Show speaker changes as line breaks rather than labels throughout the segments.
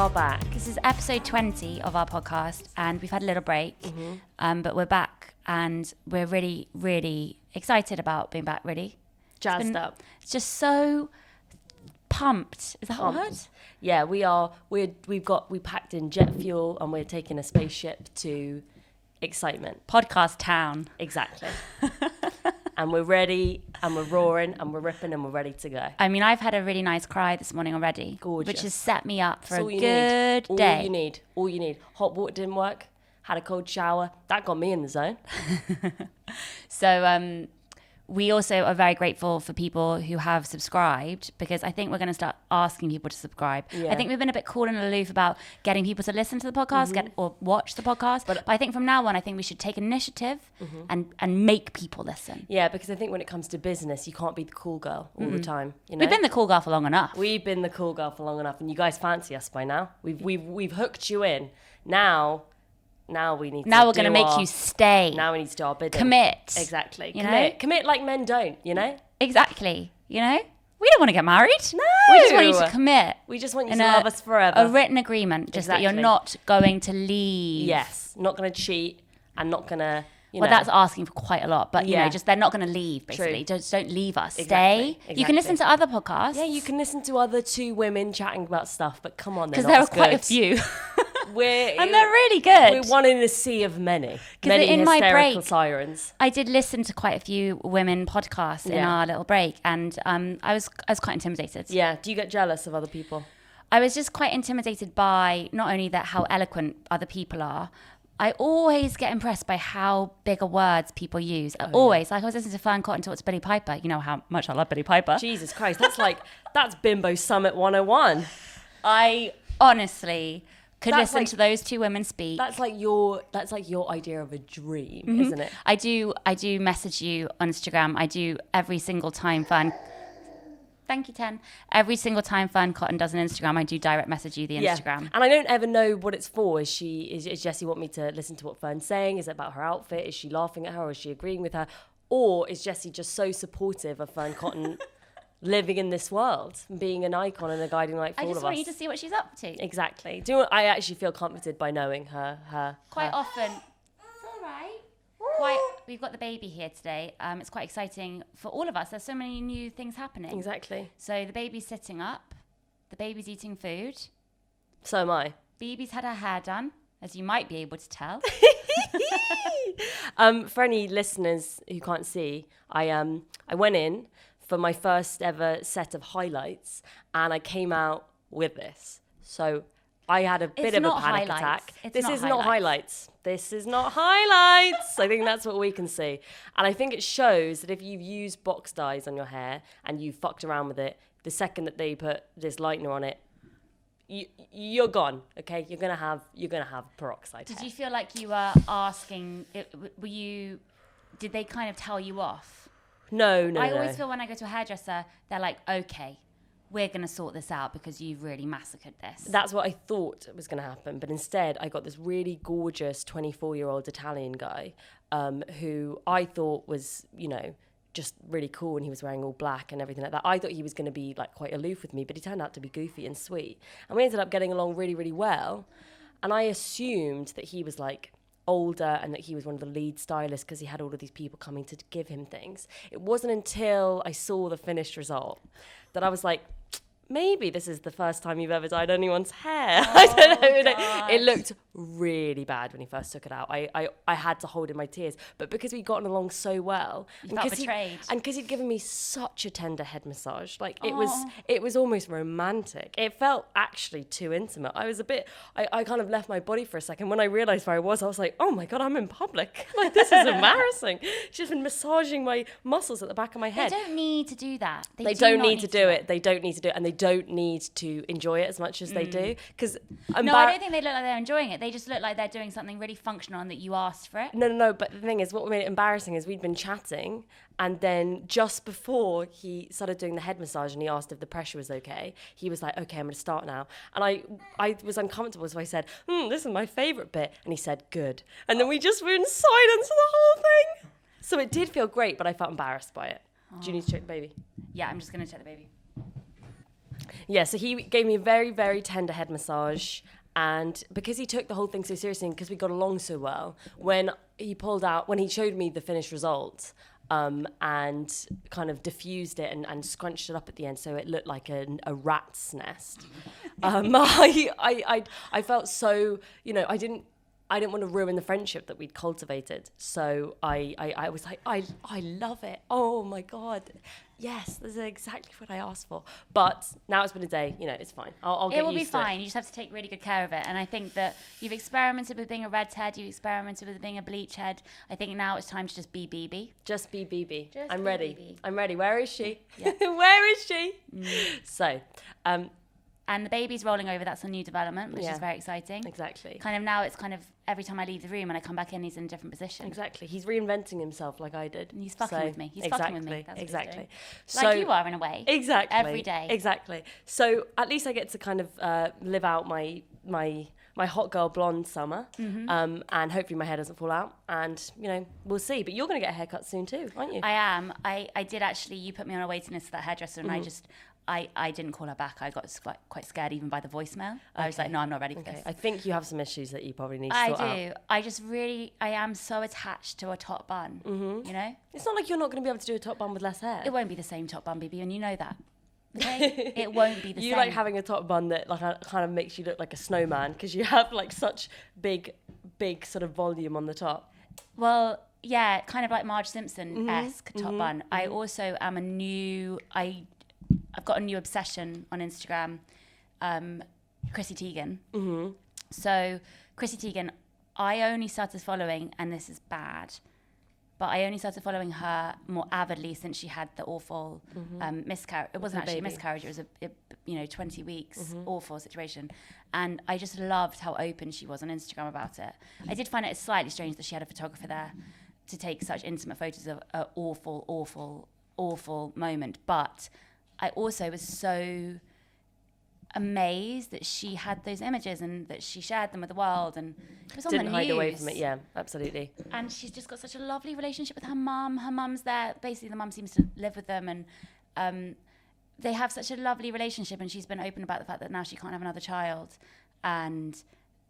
are back.
This is episode 20 of our podcast, and we've had a little break, but we're back, and we're really, really excited about being back, really.
Jazzed up.
It's just so pumped. Is that a word?
Yeah, we are. We packed in jet fuel, and we're taking a spaceship to excitement.
Podcast town.
Exactly. And we're ready, and we're roaring, and we're ripping, and we're ready to go.
I mean, I've had a really nice cry this morning already.
Gorgeous.
Which has set me up for
That's
a good day.
All you need. Hot water didn't work. Had a cold shower. That got me in the zone.
So we also are very grateful for people who have subscribed, because I think we're going to start asking people to subscribe.
Yeah.
I think we've been a bit cool and aloof about getting people to listen to the podcast, or watch the podcast. But I think from now on, I think we should take initiative and make people listen.
Yeah, because I think when it comes to business, you can't be the cool girl all the time. You know?
We've been the cool girl for long enough.
We've been the cool girl for long enough, and you guys fancy us by now. We've hooked you in. Now we need.
Now we're going to make you stay.
Now we need to do our bidding.
Commit.
Exactly.
You know?
Commit like men don't. You know.
Exactly. You know. We don't want to get married.
No.
We just want you to commit.
We just want you to love us forever.
A written agreement, just that you're not going to leave.
Yes. Not going to cheat and not going to.
Well, that's asking for quite a lot, but you know, just they're not going to leave. Basically, don't leave us.
Exactly.
Stay. You can listen to other podcasts.
Yeah, you can listen to other two women chatting about stuff, but come on,
because there are quite a few. And they're really good.
We're one in a sea of many
in my
hysterical
break,
sirens.
I did listen to quite a few women podcasts in our little break, and I was quite intimidated.
Yeah. Do you get jealous of other people?
I was just quite intimidated by not only that how eloquent other people are. I always get impressed by how bigger words people use. Always. Like I was listening to Fern Cotton talk to Billy Piper. You know how much I love Billy Piper.
Jesus Christ, that's Bimbo Summit 101.
I honestly could listen to those two women speak.
That's like your idea of a dream, isn't it?
I do message you on Instagram. I do every single time Fern. Thank you, Ten. Every single time Fern Cotton does an Instagram, I do direct message you the Instagram.
And I don't ever know what it's for. Is Jessie want me to listen to what Fern's saying? Is it about her outfit? Is she laughing at her, or is she agreeing with her? Or is Jessie just so supportive of Fern Cotton living in this world, being an icon and a guiding light for all of us?
I just want you to see what she's up to.
Exactly. I actually feel comforted by knowing her.
Quite often. It's all right. We've got the baby here today. It's quite exciting for all of us. There's so many new things happening.
Exactly.
So the baby's sitting up. The baby's eating food.
So am I.
Bebe's had her hair done, as you might be able to tell.
For any listeners who can't see, I went in for my first ever set of highlights, and I came out with this. So I had a bit of a panic attack. This is not highlights. This is not highlights. I think that's what we can see. And I think it shows that if you've used box dyes on your hair and you fucked around with it, the second that they put this lightener on it, you're gone. Okay, you're gonna have peroxide.
Did you feel like you were asking? Did they kind of tell you off?
No.
I always feel when I go to a hairdresser, they're like, okay, we're going to sort this out because you've really massacred this.
That's what I thought was going to happen. But instead, I got this really gorgeous 24-year-old Italian guy who I thought was, just really cool, and he was wearing all black and everything like that. I thought he was going to be like quite aloof with me, but he turned out to be goofy and sweet. And we ended up getting along really, really well. And I assumed that he was like older and that he was one of the lead stylists because he had all of these people coming to give him things. It wasn't until I saw the finished result that I was like, maybe this is the first time you've ever dyed anyone's hair. I don't know.
God.
It looked really bad when he first took it out. I had to hold in my tears. But because we'd gotten along so well,
you felt betrayed.
And because he'd given me such a tender head massage, like it was almost romantic. It felt actually too intimate. I was I kind of left my body for a second. When I realised where I was like, oh my God, I'm in public. Like, this is embarrassing. She's been massaging my muscles at the back of my head.
They don't need to do that.
They don't need to do it. They don't need to do it. And they don't need to enjoy it as much as they do. Because
no, I don't think they look like they're enjoying it. They just look like they're doing something really functional and that you asked for it.
No. But the thing is, what made it embarrassing is we'd been chatting, and then just before he started doing the head massage and he asked if the pressure was okay, he was like, okay, I'm going to start now. And I was uncomfortable, so I said, this is my favourite bit. And he said, good. And then we just were in silence for the whole thing. So it did feel great, but I felt embarrassed by it. Do you need to check the baby?
Yeah, I'm just going to check the baby.
Yeah, so he gave me a very, very tender head massage. And because he took the whole thing so seriously, and because we got along so well, when he showed me the finished result, and kind of diffused it and scrunched it up at the end so it looked like a rat's nest, I felt so, I didn't want to ruin the friendship that we'd cultivated. So I was like, I love it. Oh my God. Yes, this is exactly what I asked for. But now it's been a day, it's fine. I'll get used to it.
It will be fine. You just have to take really good care of it. And I think that you've experimented with being a redhead. You've experimented with being a bleach head. I think now it's time to just be BB.
Just be BB. I'm
be
ready.
BB.
I'm ready. Where is she?
Yeah.
Where is she? So,
and the baby's rolling over. That's a new development, which is very exciting.
Exactly.
Kind of now it's kind of every time I leave the room and I come back in, he's in a different position.
Exactly. He's reinventing himself like I did.
And he's fucking with me. He's fucking with me. That's
exactly.
Like you are in a way.
Exactly.
Every day.
Exactly. So at least I get to kind of live out my hot girl blonde summer, and hopefully my hair doesn't fall out, and we'll see. But you're going to get a haircut soon too, aren't you?
I am. I did actually. You put me on a waiting list for that hairdresser, and I didn't call her back. I got quite scared even by the voicemail. I was like, no, I'm not ready for this.
I think you have some issues that you probably need to sort out.
I do. I am so attached to a top bun,
It's not like you're not going to be able to do a top bun with less hair.
It won't be the same top bun, BB, and you know that. Okay? It won't be the same.
You like having a top bun that like kind of makes you look like a snowman because you have like such big sort of volume on the top.
Well, yeah, kind of like Marge Simpson-esque top bun. I also am I've got a new obsession on Instagram, Chrissy Teigen. So Chrissy Teigen, I only started following, and this is bad, but I only started following her more avidly since she had the awful miscarriage. It wasn't actually a miscarriage. It was 20 weeks, awful situation. And I just loved how open she was on Instagram about it. I did find it slightly strange that she had a photographer there to take such intimate photos of an awful, awful, awful moment. But I also was so amazed that she had those images and that she shared them with the world, and it was on the news.
Didn't hide away from it, yeah, absolutely.
And she's just got such a lovely relationship with her mum. Her mum's there. Basically, the mum seems to live with them, and they have such a lovely relationship, and she's been open about the fact that now she can't have another child, and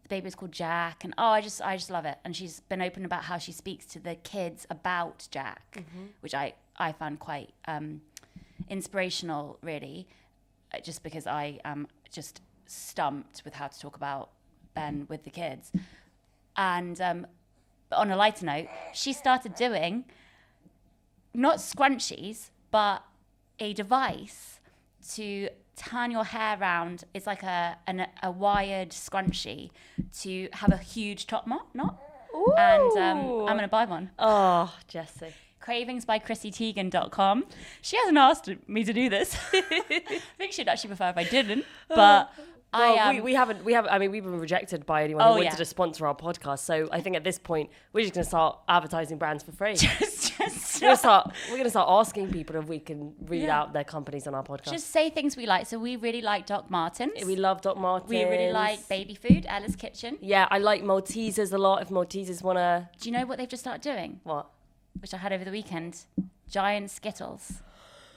the baby is called Jack, and I just love it. And she's been open about how she speaks to the kids about Jack, which I found quite inspirational, really, just because I am just stumped with how to talk about Ben with the kids. And on a lighter note, she started doing not scrunchies, but a device to turn your hair around. It's like a wired scrunchie to have a huge top knot.
Ooh.
And I'm going to buy one.
Oh, Jessie.
cravingsbychrissyteigen.com. She hasn't asked me to do this. I think she'd actually prefer if I didn't, but
we haven't. I mean, we've been rejected by anyone who wanted to sponsor our podcast. So I think at this point we're just going to start advertising brands for free. We're going to start asking people if we can read out their companies on our podcast.
Just say things we like. So we really like Doc Martens.
We love Doc Martens.
We really like baby food, Ella's Kitchen.
Yeah, I like Maltesers a lot. If Maltesers want to...
Do you know what they've just started doing?
What?
Which I had over the weekend. Giant Skittles.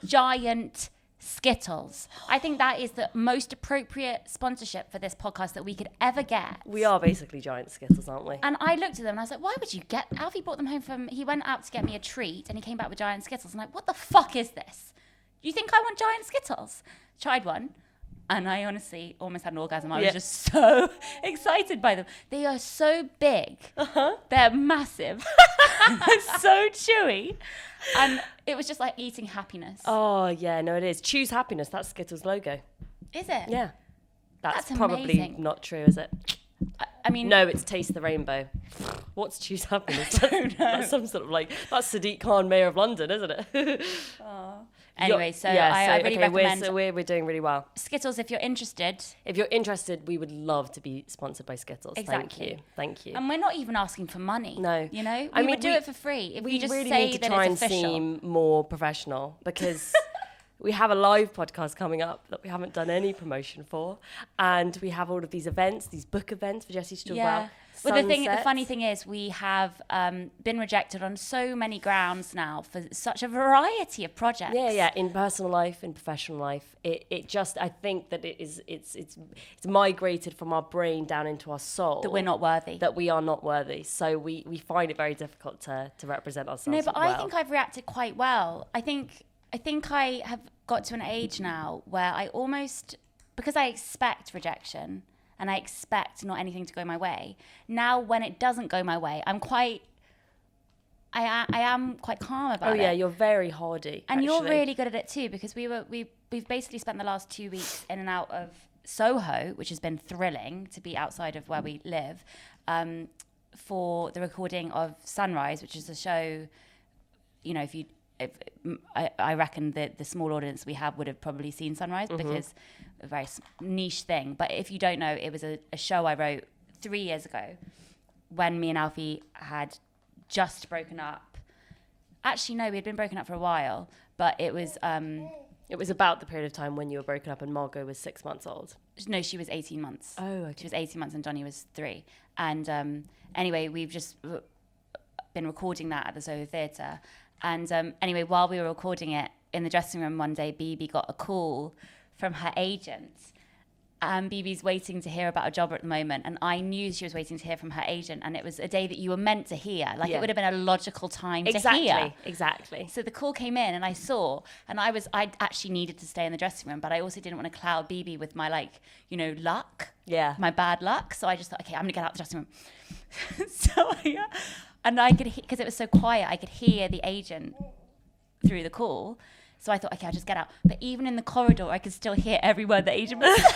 Giant Skittles. I think that is the most appropriate sponsorship for this podcast that we could ever get.
We are basically giant Skittles, aren't we?
And I looked at them and I was like, why would you get... Alfie brought them home he went out to get me a treat and he came back with giant Skittles. I'm like, what the fuck is this? You think I want giant Skittles? Tried one. And I honestly almost had an orgasm. I was just so excited by them. They are so big. They're massive. They're so chewy. And it was just like eating happiness.
Oh, yeah, no, it is. Choose happiness. That's Skittles' logo.
Is it?
Yeah. That's probably
amazing.
not true, is it?
I mean...
No, it's Taste the Rainbow. What's Choose Happiness?
I don't know.
That's some sort of like... That's Sadiq Khan, Mayor of London, isn't it?
Anyway, I really recommend...
We're doing really well.
Skittles, if you're interested...
If you're interested, we would love to be sponsored by Skittles.
Exactly.
Thank you.
And we're not even asking for money.
No.
You know? We would do it for free. If we just
really
say
need to
that
try
it's
and
official.
seem more professional because... We have a live podcast coming up that we haven't done any promotion for. And we have all of these events, these book events for Jessie to talk about.
Well, the funny thing is, we have been rejected on so many grounds now for such a variety of projects.
Yeah. In personal life, in professional life, it just, I think that it's migrated from our brain down into our soul.
That we're not worthy.
That we are not worthy. So we find it very difficult to represent ourselves.
No, but I think I've reacted quite well. I think I have got to an age now where I almost, because I expect rejection and I expect not anything to go my way. Now, when it doesn't go my way, I am quite calm about it.
Oh yeah, you're very hardy.
And
actually.
you're really good at it too, because we've basically spent the last 2 weeks in and out of Soho, which has been thrilling to be outside of where we live, for the recording of Sunrise, which is a show, you know, I reckon that the small audience we have would have probably seen Sunrise, because a very niche thing. But if you don't know, it was a show I wrote 3 years ago when me and Alfie had just broken up. Actually, no, we had been broken up for a while, but it was
about the period of time when you were broken up and Margot was 6 months old.
No, she was 18 months.
Oh, okay.
She was 18 months and Donnie was 3. And anyway, we've just been recording that at the Soho Theatre. And anyway, while we were recording it in the dressing room one day, Bebe got a call from her agent. And Bebe's waiting to hear about a job at the moment. And I knew she was waiting to hear from her agent. And it was a day that you were meant to hear. Like, it would have been a logical time to hear.
Exactly.
So the call came in and I saw, and I actually needed to stay in the dressing room, but I also didn't want to cloud Bebe with my, like, you know, luck.
Yeah.
My bad luck. So I just thought, okay, I'm going to get out of the dressing room. So I could, because it was so quiet, I could hear the agent through the call. So I thought, okay, I'll just get out. But even in the corridor, I could still hear every word the agent was saying.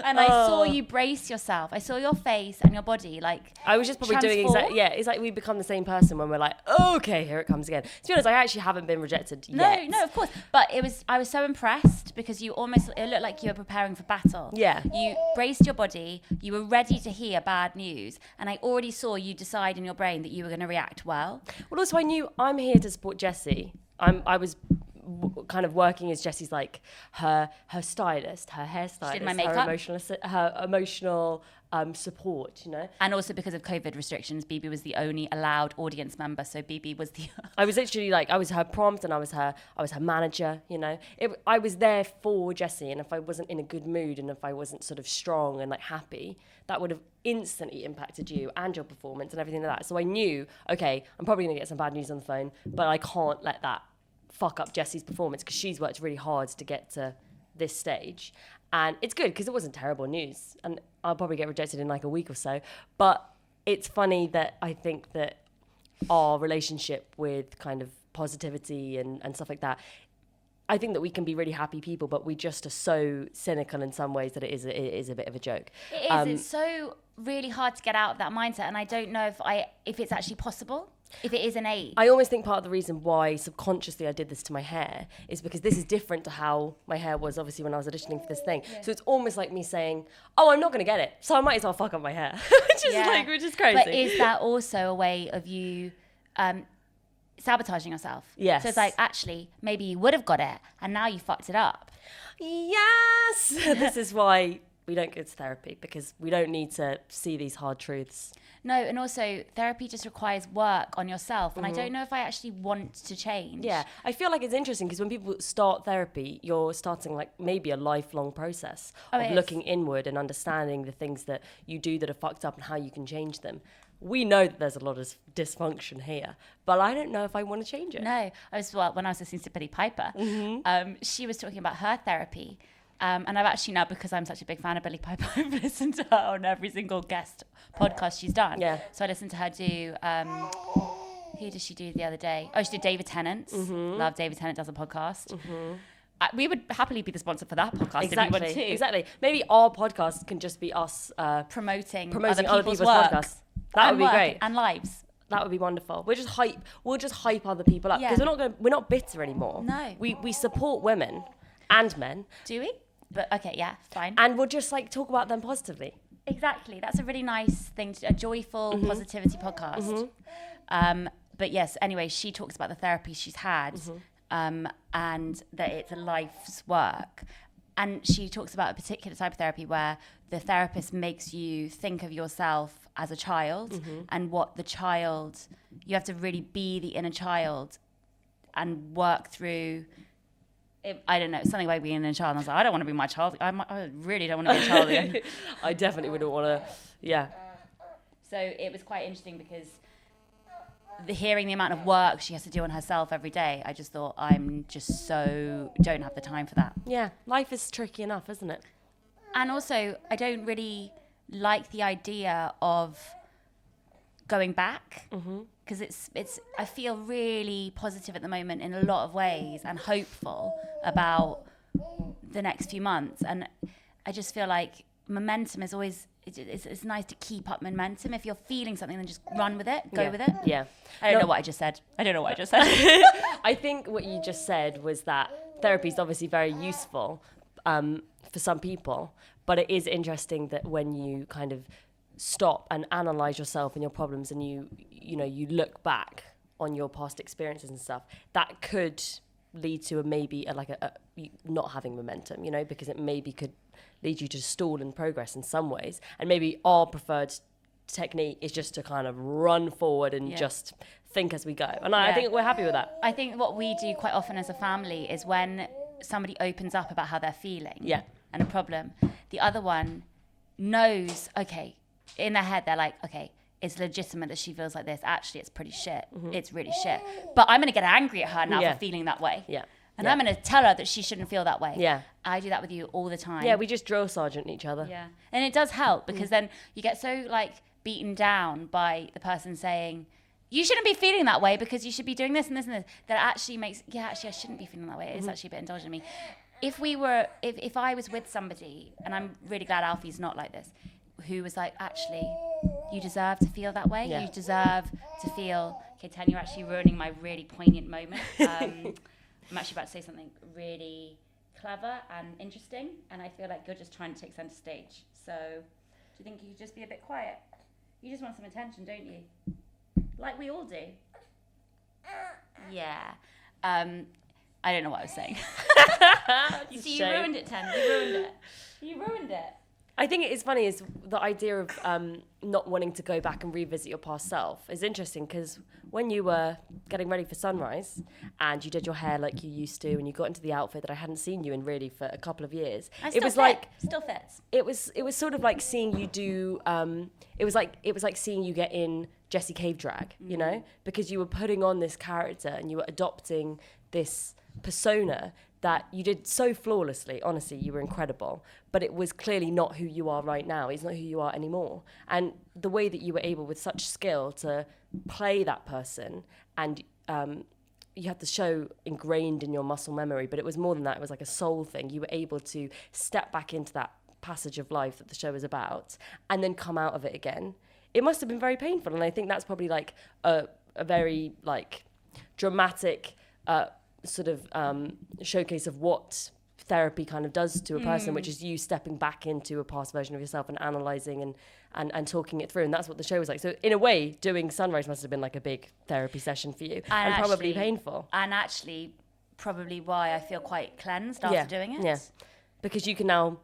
And I saw you brace yourself. I saw your face and your body, like,
I was just probably doing exactly, it's like we become the same person when we're like, okay, here it comes again. To be honest, I actually haven't been rejected yet.
No, of course. But I was so impressed because it looked like you were preparing for battle.
Yeah.
You braced your body, you were ready to hear bad news, and I already saw you decide in your brain that you were going to react well.
Well, also I knew I'm here to support Jessie. I was kind of working as Jessie's, like, her stylist, her hairstylist,
she did my makeup,
her emotional support, you know.
And also because of COVID restrictions, Bebe was the only allowed audience member, so Bebe was the.
I was literally like, I was her prompt and I was her manager, you know. I was there for Jessie, and if I wasn't in a good mood and if I wasn't sort of strong and like happy, that would have instantly impacted you and your performance and everything like that. So I knew, okay, I'm probably gonna get some bad news on the phone, but I can't let that fuck up Jessie's performance because she's worked really hard to get to this stage. And it's good because it wasn't terrible news, and I'll probably get rejected in like a week or so. But it's funny that I think that our relationship with kind of positivity and stuff like that, I think that we can be really happy people, but we just are so cynical in some ways that it is a bit of a joke.
It is. It's so really hard to get out of that mindset, and I don't know if it's actually possible. If it is innate.
I almost think part of the reason why subconsciously I did this to my hair is because this is different to how my hair was obviously when I was auditioning for this thing. Yeah. So it's almost like me saying, oh, I'm not going to get it, so I might as well fuck up my hair. which is crazy.
But is that also a way of you sabotaging yourself?
Yes.
So it's like, actually, maybe you would have got it and now you fucked it up.
Yes. This is why we don't go to therapy, because we don't need to see these hard truths.
No, and also therapy just requires work on yourself. And I don't know if I actually want to change.
Yeah, I feel like it's interesting because when people start therapy, you're starting like maybe a lifelong process of looking inward and understanding the things that you do that are fucked up and how you can change them. We know that there's a lot of dysfunction here, but I don't know if I want to change it.
No, when I was listening to Billie Piper, she was talking about her therapy. And I've actually now, because I'm such a big fan of Billie Piper, I've listened to her on every single guest podcast she's done.
Yeah.
So I listened to her do, who did she do the other day? Oh, she did David Tennant's. Love David Tennant does a podcast. We would happily be the sponsor for that podcast if you want to.
Exactly. Maybe our podcast can just be us
promoting
other people's
work
podcasts. That would be great.
And lives.
That would be wonderful. We'll just hype other people up because we're not bitter anymore.
No.
We support women and men.
Do we? But okay, yeah, fine.
And we'll just like talk about them positively.
Exactly. That's a really nice thing, a joyful positivity podcast. But yes, anyway, she talks about the therapy she's had and that it's a life's work. And she talks about a particular type of therapy where the therapist makes you think of yourself as a child and what the child, you have to really be the inner child and work through. I don't know, something about being an inner child. And I was like, I don't want to be my child. I really don't want to be a child again.
I definitely wouldn't want to, yeah.
So it was quite interesting because hearing the amount of work she has to do on herself every day, I just thought, I'm just don't have the time for that.
Yeah, life is tricky enough, isn't it?
And also, I don't really like the idea of going back because it's I feel really positive at the moment in a lot of ways and hopeful about the next few months. And I just feel like momentum is always, it's nice to keep up momentum. If you're feeling something, then just run with it, go with it.
Yeah.
I don't know what I just said.
I think what you just said was that therapy is obviously very useful for some people, but it is interesting that when you kind of stop and analyze yourself and your problems and you look back on your past experiences and stuff, that could lead to maybe not having momentum, because it maybe could lead you to stall in progress in some ways. And maybe our preferred technique is just to kind of run forward and just think as we go. And I think we're happy with that.
I think what we do quite often as a family is when somebody opens up about how they're feeling and a problem, the other one knows, okay, in their head, they're like, okay, it's legitimate that she feels like this. Actually, it's pretty shit. It's really shit. But I'm going to get angry at her now for feeling that way.
Yeah.
And I'm going to tell her that she shouldn't feel that way.
Yeah.
I do that with you all the time.
Yeah, we just drill sergeant each other.
Yeah. And it does help because then you get so beaten down by the person saying, you shouldn't be feeling that way because you should be doing this and this and this. That actually makes, I shouldn't be feeling that way. It's actually a bit indulgent of me. If I was with somebody, and I'm really glad Alfie's not like this, who was like, actually, you deserve to feel that way. Yeah. You deserve to feel, okay, Tan, you're actually ruining my really poignant moment. I'm actually about to say something really clever and interesting, and I feel like you're just trying to take center stage. So do you think you could just be a bit quiet? You just want some attention, don't you? Like we all do. Yeah. I don't know what I was saying. You see, you ruined it, Tan. You ruined it.
I think it is funny is the idea of not wanting to go back and revisit your past self is interesting because when you were getting ready for Sunrise and you did your hair like you used to and you got into the outfit that I hadn't seen you in really for a couple of years,
still fits.
It was sort of like seeing you do. It was like seeing you get in Jessie Cave drag, because you were putting on this character and you were adopting this persona that you did so flawlessly. Honestly, you were incredible, but it was clearly not who you are right now. It's not who you are anymore. And the way that you were able with such skill to play that person, and you had the show ingrained in your muscle memory, but it was more than that. It was like a soul thing. You were able to step back into that passage of life that the show is about and then come out of it again. It must have been very painful. And I think that's probably like a very like dramatic sort of showcase of what therapy kind of does to a person, which is you stepping back into a past version of yourself and analysing and talking it through. And that's what the show was like. So in a way, doing Sunrise must have been like a big therapy session for you and probably painful.
And actually probably why I feel quite cleansed after doing it.
Yeah, because you can now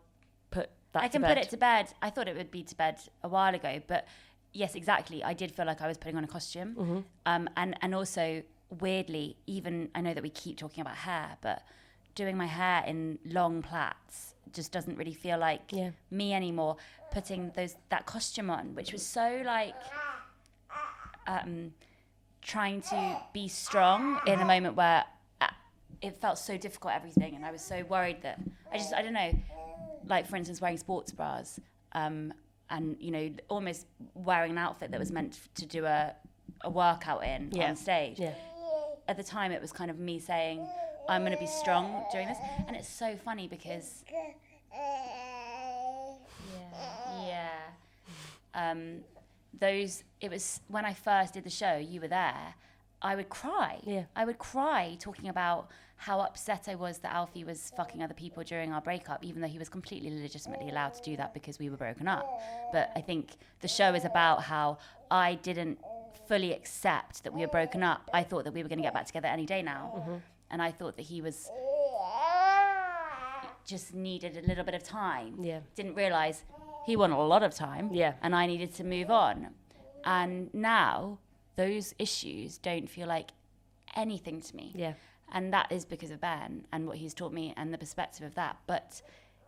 put that to bed.
Put it to bed. I thought it would be to bed a while ago, but yes, exactly. I did feel like I was putting on a costume. And also, weirdly, even I know that we keep talking about hair, but doing my hair in long plaits just doesn't really feel like me anymore. Putting that costume on, which was so like trying to be strong in a moment where it felt so difficult, everything, and I was so worried that I don't know, like for instance wearing sports bras and almost wearing an outfit that was meant to do a workout on stage. At the time, it was kind of me saying, I'm going to be strong during this. And it's so funny because... it was when I first did the show, you were there, I would cry. Yeah. I would cry talking about how upset I was that Alfie was fucking other people during our breakup, even though he was completely legitimately allowed to do that because we were broken up. But I think the show is about how I didn't fully accept that we were broken up. I thought that we were going to get back together any day now. And I thought that he was just needed a little bit of time.
Yeah.
Didn't realise he wanted a lot of time.
Yeah.
And I needed to move on. And now those issues don't feel like anything to me.
Yeah.
And that is because of Ben and what he's taught me and the perspective of that. But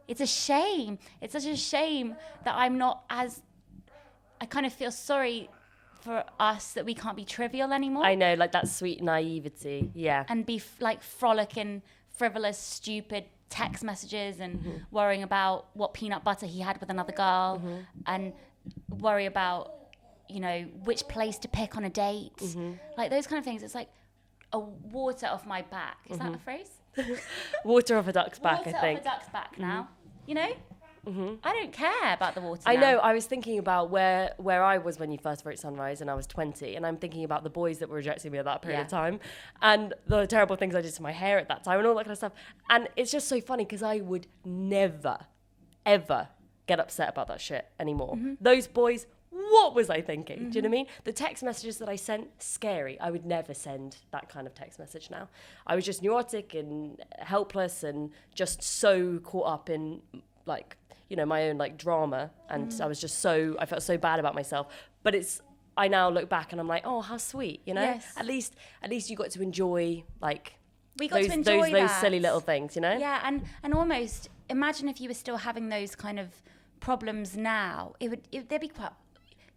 it's a shame. It's such a shame that I'm not as... I kind of feel sorry for us that we can't be trivial anymore.
I know, like that sweet naivety. Yeah.
And be like frolicking, frivolous, stupid text messages and worrying about what peanut butter he had with another girl and worry about, you know, which place to pick on a date. Like those kind of things. It's like a water off my back. Is that a phrase?
Water off a duck's back,
Water
I think.
off a duck's back now. You know? I don't care about the water
I
now.
know. I was thinking about where I was when you first wrote Sunrise, and I was 20, and I'm thinking about the boys that were rejecting me at that period of time, and the terrible things I did to my hair at that time, and all that kind of stuff. And it's just so funny because I would never, ever get upset about that shit anymore. Those boys, what was I thinking? Do you know what I mean? The text messages that I sent, scary. I would never send that kind of text message now. I was just neurotic and helpless and just so caught up in, like, you know, my own like drama, and I felt so bad about myself. But I now look back and I'm like, oh, how sweet, you know.
Yes.
At least you got to enjoy like
we got to enjoy
those silly little things, you know.
Yeah, and almost imagine if you were still having those kind of problems now. They'd be quite.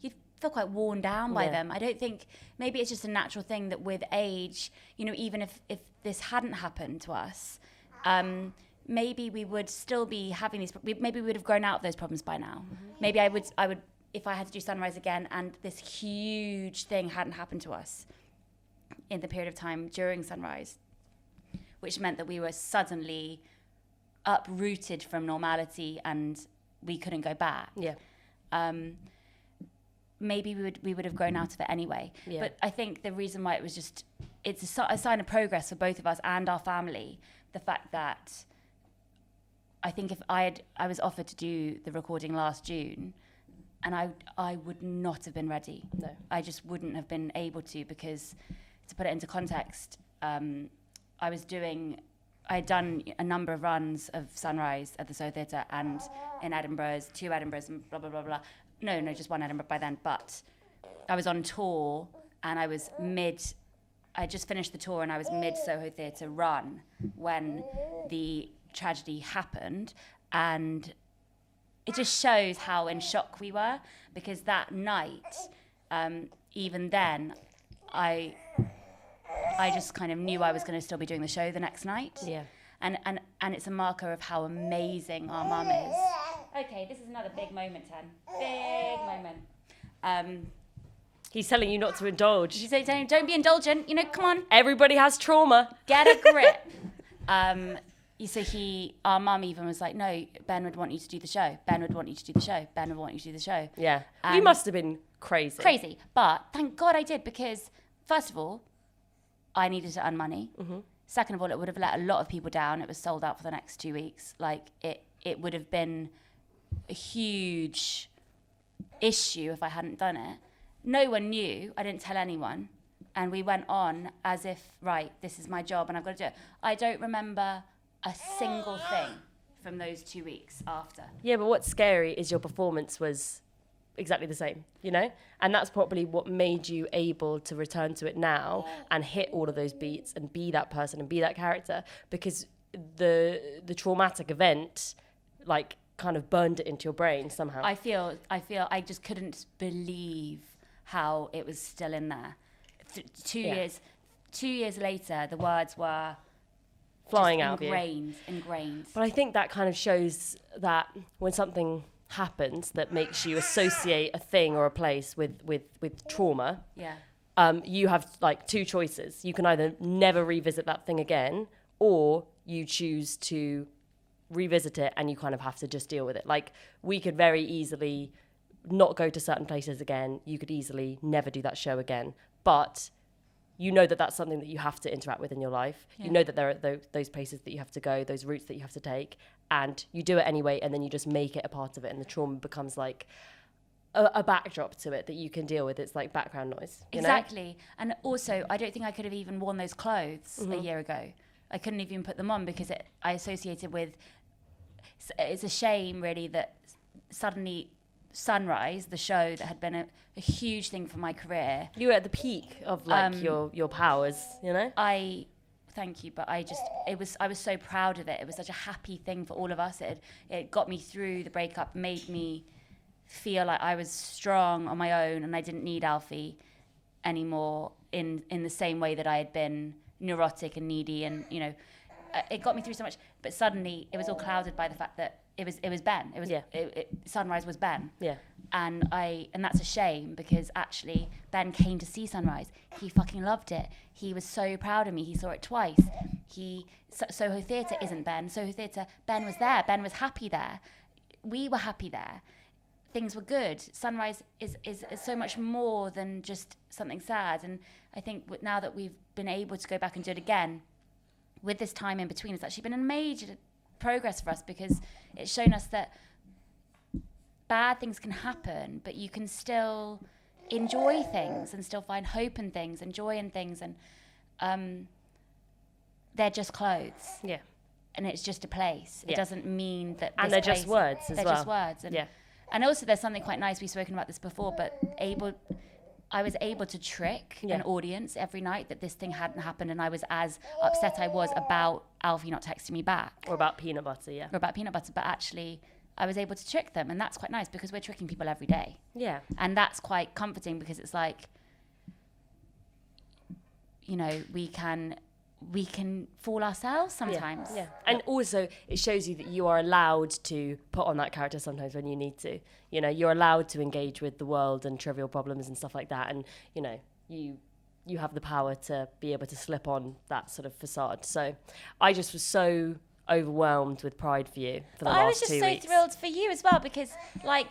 You'd feel quite worn down by them. I don't think, maybe it's just a natural thing that with age, you know, even if this hadn't happened to us, maybe we would still be having these. Maybe we would have grown out of those problems by now. Maybe I would, if I had to do Sunrise again, and this huge thing hadn't happened to us in the period of time during Sunrise, which meant that we were suddenly uprooted from normality and we couldn't go back.
Yeah.
Maybe we would have grown out of it anyway.
Yeah.
But I think the reason why it's a sign of progress for both of us and our family. The fact that I think if I was offered to do the recording last June, and I would not have been ready.
No.
I just wouldn't have been able to, because to put it into context, I had done a number of runs of Sunrise at the Soho Theatre and in Edinburghs, 2 Edinburghs and blah, blah, blah, blah. No, just 1 Edinburgh by then. But I was on tour and I just finished the tour and I was mid Soho Theatre run when the tragedy happened. And it just shows how in shock we were, because that night, even then, I just kind of knew I was going to still be doing the show the next night.
Yeah.
And it's a marker of how amazing our mum is. Okay, this is another big moment, Ten. Big moment.
He's telling you not to indulge.
She said, don't be indulgent. You know, come on.
Everybody has trauma.
Get a grip. So our mum even was like, no, Ben would want you to do the show. Ben would want you to do the show. Ben would want you to do the show.
Yeah. You must have been crazy.
Crazy. But thank God I did, because first of all, I needed to earn money. Second of all, it would have let a lot of people down. It was sold out for the next 2 weeks. Like, it would have been a huge issue if I hadn't done it. No one knew. I didn't tell anyone. And we went on as if, right, this is my job and I've got to do it. I don't remember a single thing from those 2 weeks after.
Yeah, but what's scary is your performance was exactly the same, you know? And that's probably what made you able to return to it now and hit all of those beats and be that person and be that character, because the traumatic event, like, kind of burned it into your brain somehow.
I feel I just couldn't believe how it was still in there. 2 years later, the words were
flying out
ingrained.
But I think that kind of shows that when something happens that makes you associate a thing or a place with trauma, you have like 2 choices. You can either never revisit that thing again, or you choose to revisit it and you kind of have to just deal with it. Like, we could very easily not go to certain places again. You could easily never do that show again. But you know that that's something that you have to interact with in your life. Yeah. You know that there are those places that you have to go, those routes that you have to take, and you do it anyway, and then you just make it a part of it, and the trauma becomes like a backdrop to it that you can deal with. It's like background noise.
Exactly. Know? And also, I don't think I could have even worn those clothes a year ago. I couldn't even put them on because I associated with it's a shame really that suddenly Sunrise, the show that had been a huge thing for my career.
You were at the peak of like your powers, you know?
Thank you, but I was so proud of it. It was such a happy thing for all of us. It got me through the breakup, made me feel like I was strong on my own and I didn't need Alfie anymore in the same way that I had been neurotic and needy, and you know, it got me through so much. But suddenly it was all clouded by the fact that it was Ben. Sunrise was Ben.
Yeah.
And that's a shame, because actually Ben came to see Sunrise. He fucking loved it. He was so proud of me. He saw it twice. Soho Theatre isn't Ben. Soho Theatre, Ben was there. Ben was happy there. We were happy there. Things were good. Sunrise is so much more than just something sad. And I think now that we've been able to go back and do it again, with this time in between, it's actually been a major progress for us, because it's shown us that bad things can happen, but you can still enjoy things and still find hope in things and joy in things, and they're just clothes.
Yeah.
And it's just a place. It doesn't mean that.
And they're just words as well.
They're just words. And also, there's something quite nice. We've spoken about this before, but I was able to trick an audience every night that this thing hadn't happened, and I was as upset I was about Alfie not texting me back.
Or about peanut butter, yeah.
Or about peanut butter, but actually I was able to trick them, and that's quite nice, because we're tricking people every day.
Yeah.
And that's quite comforting, because it's like, you know, we can fool ourselves sometimes.
Yeah. And also it shows you that you are allowed to put on that character sometimes when you need to. You know, you're allowed to engage with the world and trivial problems and stuff like that. And, you know, you have the power to be able to slip on that sort of facade. So I just was so overwhelmed with pride for you for the last 2 weeks.
I was just so thrilled for you as well, because like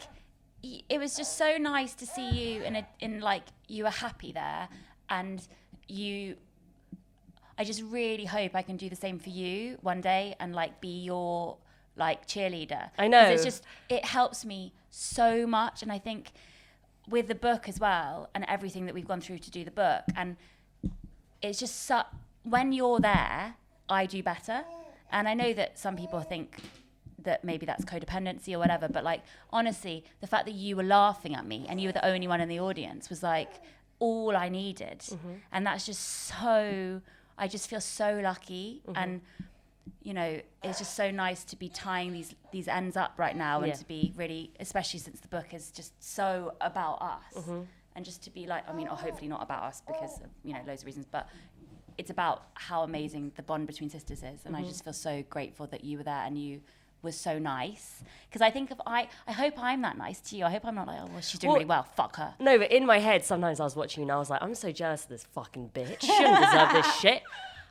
it was just so nice to see you in like you were happy there, and I just really hope I can do the same for you one day and like be your like cheerleader.
I know.
'Cause it helps me so much, and I think with the book as well and everything that we've gone through to do the book, and it's just when you're there, I do better. And I know that some people think that maybe that's codependency or whatever, but like honestly, the fact that you were laughing at me and you were the only one in the audience was like all I needed. Mm-hmm. And that's just so, I just feel so lucky. Mm-hmm. And you know, it's just so nice to be tying these ends up right now, and to be really, especially since the book is just so about us. Mm-hmm. And just to be like, I mean, or hopefully not about us because of, you know, loads of reasons, but it's about how amazing the bond between sisters is. And I just feel so grateful that you were there and you were so nice. Because I think I hope I'm that nice to you. I hope I'm not like, oh, well, she's doing really well, fuck her.
No, but in my head, sometimes I was watching you and I was like, I'm so jealous of this fucking bitch. She shouldn't deserve this shit.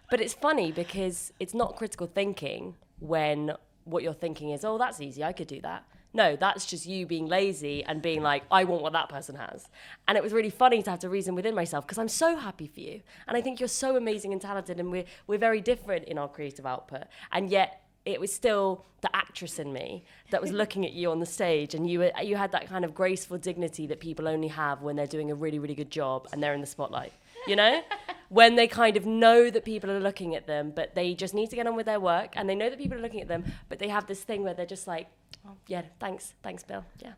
But it's funny because it's not critical thinking when what you're thinking is, oh, that's easy, I could do that. No, that's just you being lazy and being like, I want what that person has. And it was really funny to have to reason within myself because I'm so happy for you. And I think you're so amazing and talented, and we're very different in our creative output. And yet it was still the actress in me that was looking at you on the stage, and you had that kind of graceful dignity that people only have when they're doing a really, really good job and they're in the spotlight, you know? When they kind of know that people are looking at them, but they just need to get on with their work, and they know that people are looking at them, but they have this thing where they're just like, oh, yeah, thanks, Bill, yeah.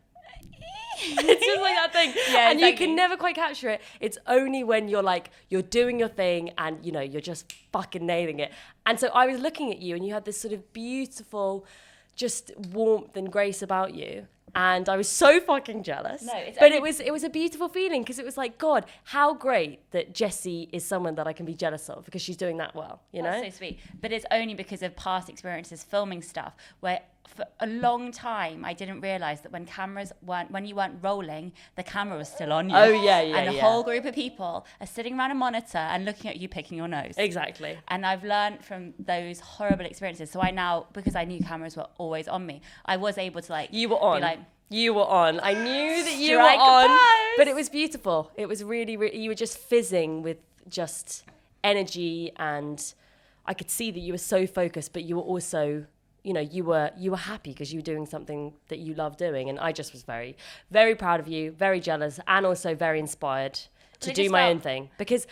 It's just like that thing. Yeah, and exactly. You can never quite capture it. It's only when you're like, you're doing your thing and, you know, you're just fucking nailing it. And so I was looking at you and you had this sort of beautiful, just warmth and grace about you. And I was so fucking jealous. No, it was a beautiful feeling because it was like, God, how great that Jessie is someone that I can be jealous of because she's doing that well, you know?
That's so sweet. But it's only because of past experiences filming stuff where for a long time I didn't realise that when you weren't rolling, the camera was still on you.
Oh, yeah.
And a whole group of people are sitting around a monitor and looking at you picking your nose.
Exactly.
And I've learned from those horrible experiences. So I now, because I knew cameras were always on me, I was able to like...
You were on.
Be like,
you were on. I knew that you were on. But it was beautiful. It was really, really, you were just fizzing with just energy, and I could see that you were so focused, but you were also, you know, you were happy because you were doing something that you love doing. And I just was very, very proud of you, very jealous, and also very inspired to do my own thing. Because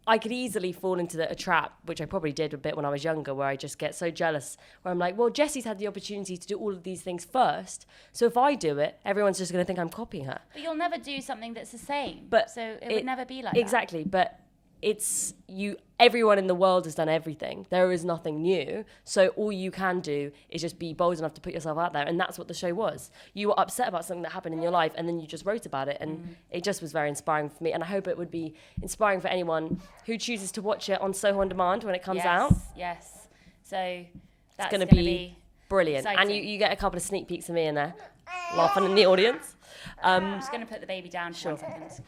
I could easily fall into a trap, which I probably did a bit when I was younger, where I just get so jealous, where I'm like, well, Jessie's had the opportunity to do all of these things first. So if I do it, everyone's just going to think I'm copying her.
But you'll never do something that's the same.
But
so it would never be like
exactly, that. But it's everyone in the world has done everything. There is nothing new. So all you can do is just be bold enough to put yourself out there. And that's what the show was. You were upset about something that happened in your life, and then you just wrote about it. And it just was very inspiring for me. And I hope it would be inspiring for anyone who chooses to watch it on Soho On Demand when it comes out.
Yes. So that's
going to be brilliant.
Exciting.
And you get a couple of sneak peeks of me in there, laughing in the audience.
I'm just going to put the baby down for 1 second.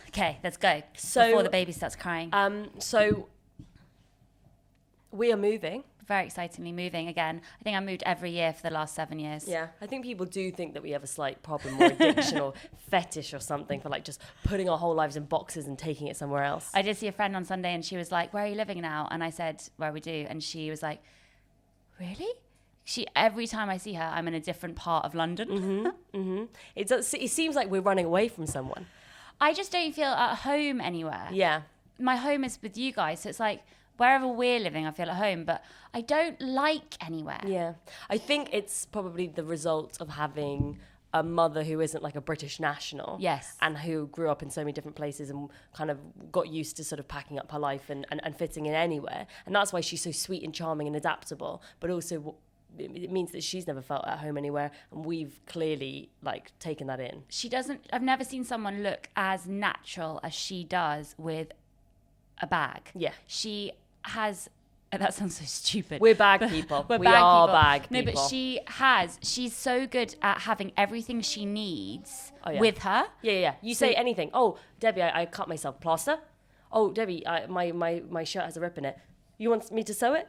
Okay, let's go.
So,
before the baby starts crying.
So we are moving.
Very excitingly moving again. I think I moved every year for the last 7 years.
Yeah, I think people do think that we have a slight problem or addiction or fetish or something for like just putting our whole lives in boxes and taking it somewhere else.
I did see a friend on Sunday and she was like, "Where are you living now?" And I said, "Where we do." And she was like, "Really?" Every time I see her, I'm in a different part of London.
It seems like we're running away from someone.
I just don't feel at home anywhere.
Yeah.
My home is with you guys, so it's like wherever we're living, I feel at home, but I don't like anywhere.
Yeah. I think it's probably the result of having a mother who isn't like a British national.
Yes.
And who grew up in so many different places and kind of got used to sort of packing up her life and fitting in anywhere. And that's why she's so sweet and charming and adaptable, but also it means that she's never felt at home anywhere, and we've clearly like taken that in.
I've never seen someone look as natural as she does with a bag.
Yeah.
She has, that sounds so stupid.
We're bag people.
We
are
people.
bag people.
No, but she's so good at having everything she needs with her.
Yeah. You say anything. Oh, Debbie, I cut myself. Plaster? Oh, Debbie, my shirt has a rip in it. You want me to sew it?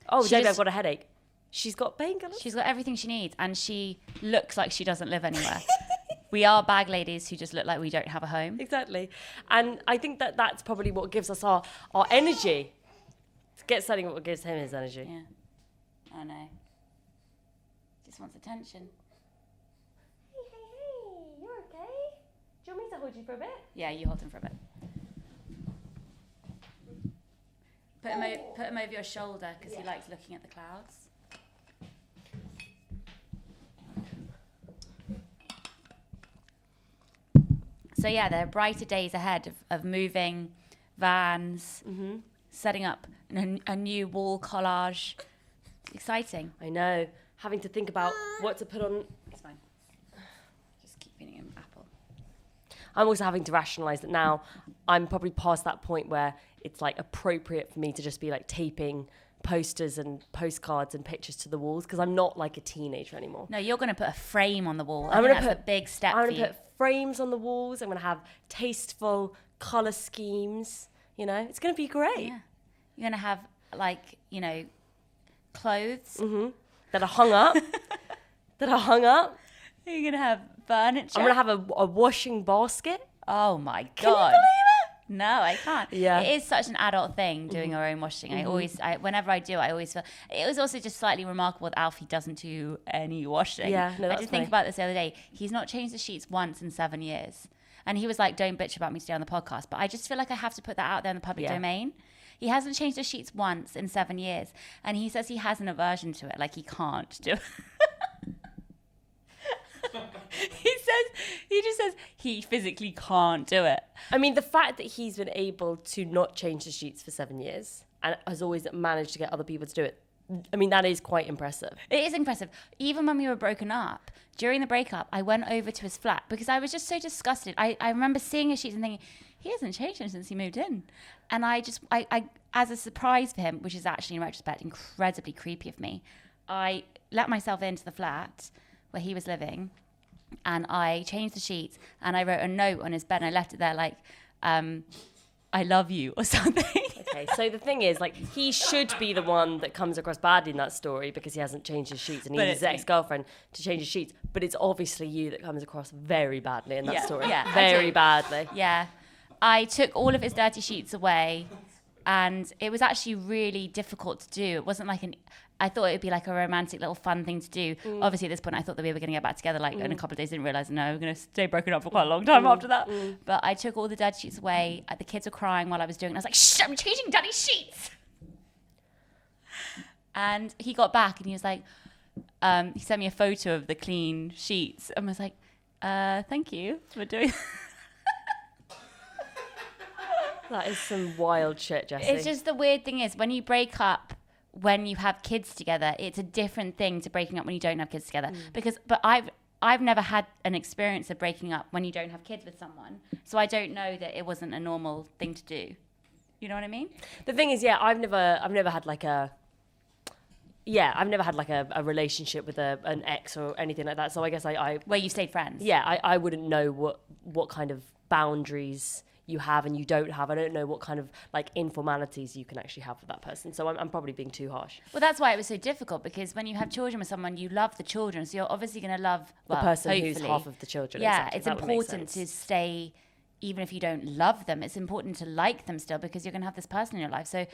Oh, Debbie, I've got a headache. She's got painkillers.
She's got everything she needs, and she looks like she doesn't live anywhere. We are bag ladies who just look like we don't have a home.
Exactly. And I think that that's probably what gives us our energy. To get something what gives him his energy.
Yeah. I know. Just wants attention.
Hey, you're okay? Do you want me to hold you for a bit?
Yeah, you hold him for a bit. Put him over your shoulder because he likes looking at the clouds. So yeah, there are brighter days ahead of moving, vans, setting up a new wall collage. It's exciting.
I know. Having to think about what to put on.
It's fine. Just keep feeding him apple.
I'm also having to rationalise that now I'm probably past that point where it's like appropriate for me to just be like taping posters and postcards and pictures to the walls because I'm not like a teenager anymore.
No, you're going to put a frame on the wall.
I'm going to
put a big step.
I'm going to put frames on the walls. I'm going to have tasteful colour schemes. You know, it's going to be great.
Yeah. You're going to have like, clothes
that are hung up.
You're going to have furniture.
I'm going to have a washing basket.
Oh my God.
Can you believe it?
No, I can't.
Yeah.
It is such an adult thing doing our own washing. Whenever I do, I always feel, it was also just slightly remarkable that Alfie doesn't do any washing.
Yeah, no, that's
I did think about this the other day. He's not changed the sheets once in 7 years. And he was like, "Don't bitch about me today on the podcast." But I just feel like I have to put that out there in the public domain. He hasn't changed the sheets once in 7 years. And he says he has an aversion to it, like he can't do it. He just says he physically can't do it.
I mean, the fact that he's been able to not change the sheets for 7 years and has always managed to get other people to do it, I mean, that is quite impressive.
It is impressive. Even when we were broken up, during the breakup, I went over to his flat because I was just so disgusted. I remember seeing his sheets and thinking, he hasn't changed them since he moved in. And I as a surprise for him, which is actually in retrospect incredibly creepy of me, I let myself into the flat where he was living and I changed the sheets and I wrote a note on his bed and I left it there like, I love you or something.
Okay, so the thing is, like, he should be the one that comes across badly in that story because he hasn't changed his sheets and he needs his ex-girlfriend to change his sheets. But it's obviously you that comes across very badly in that story.
Yeah,
very badly.
Yeah. I took all of his dirty sheets away And it was actually really difficult to do. It wasn't like I thought it would be like a romantic little fun thing to do. Obviously at this point I thought that we were going to get back together like in a couple of days. Didn't realise, no, we're going to stay broken up for quite a long time after that. But I took all the dirty sheets away. The kids were crying while I was doing it. I was like, shh, I'm changing dirty sheets. And he got back and he was like, he sent me a photo of the clean sheets. And I was like, thank you for doing that.
That is some wild shit, Jessie.
It's just the weird thing is when you break up, when you have kids together, it's a different thing to breaking up when you don't have kids together. But I've never had an experience of breaking up when you don't have kids with someone, so I don't know that it wasn't a normal thing to do. You know what I mean?
The thing is, I've never had like a relationship with an ex or anything like that. So I guess I
where you stayed friends.
Yeah, I wouldn't know what kind of boundaries you have and you don't have. I don't know what kind of like informalities you can actually have with that person. So I'm probably being too harsh.
Well, that's why it was so difficult, because when you have children with someone, you love the children. So you're obviously going to love
the person
hopefully.
Who's half of the children.
Yeah,
exactly.
it's important to stay, even if you don't love them, it's important to like them still, because you're going to have this person in your life. So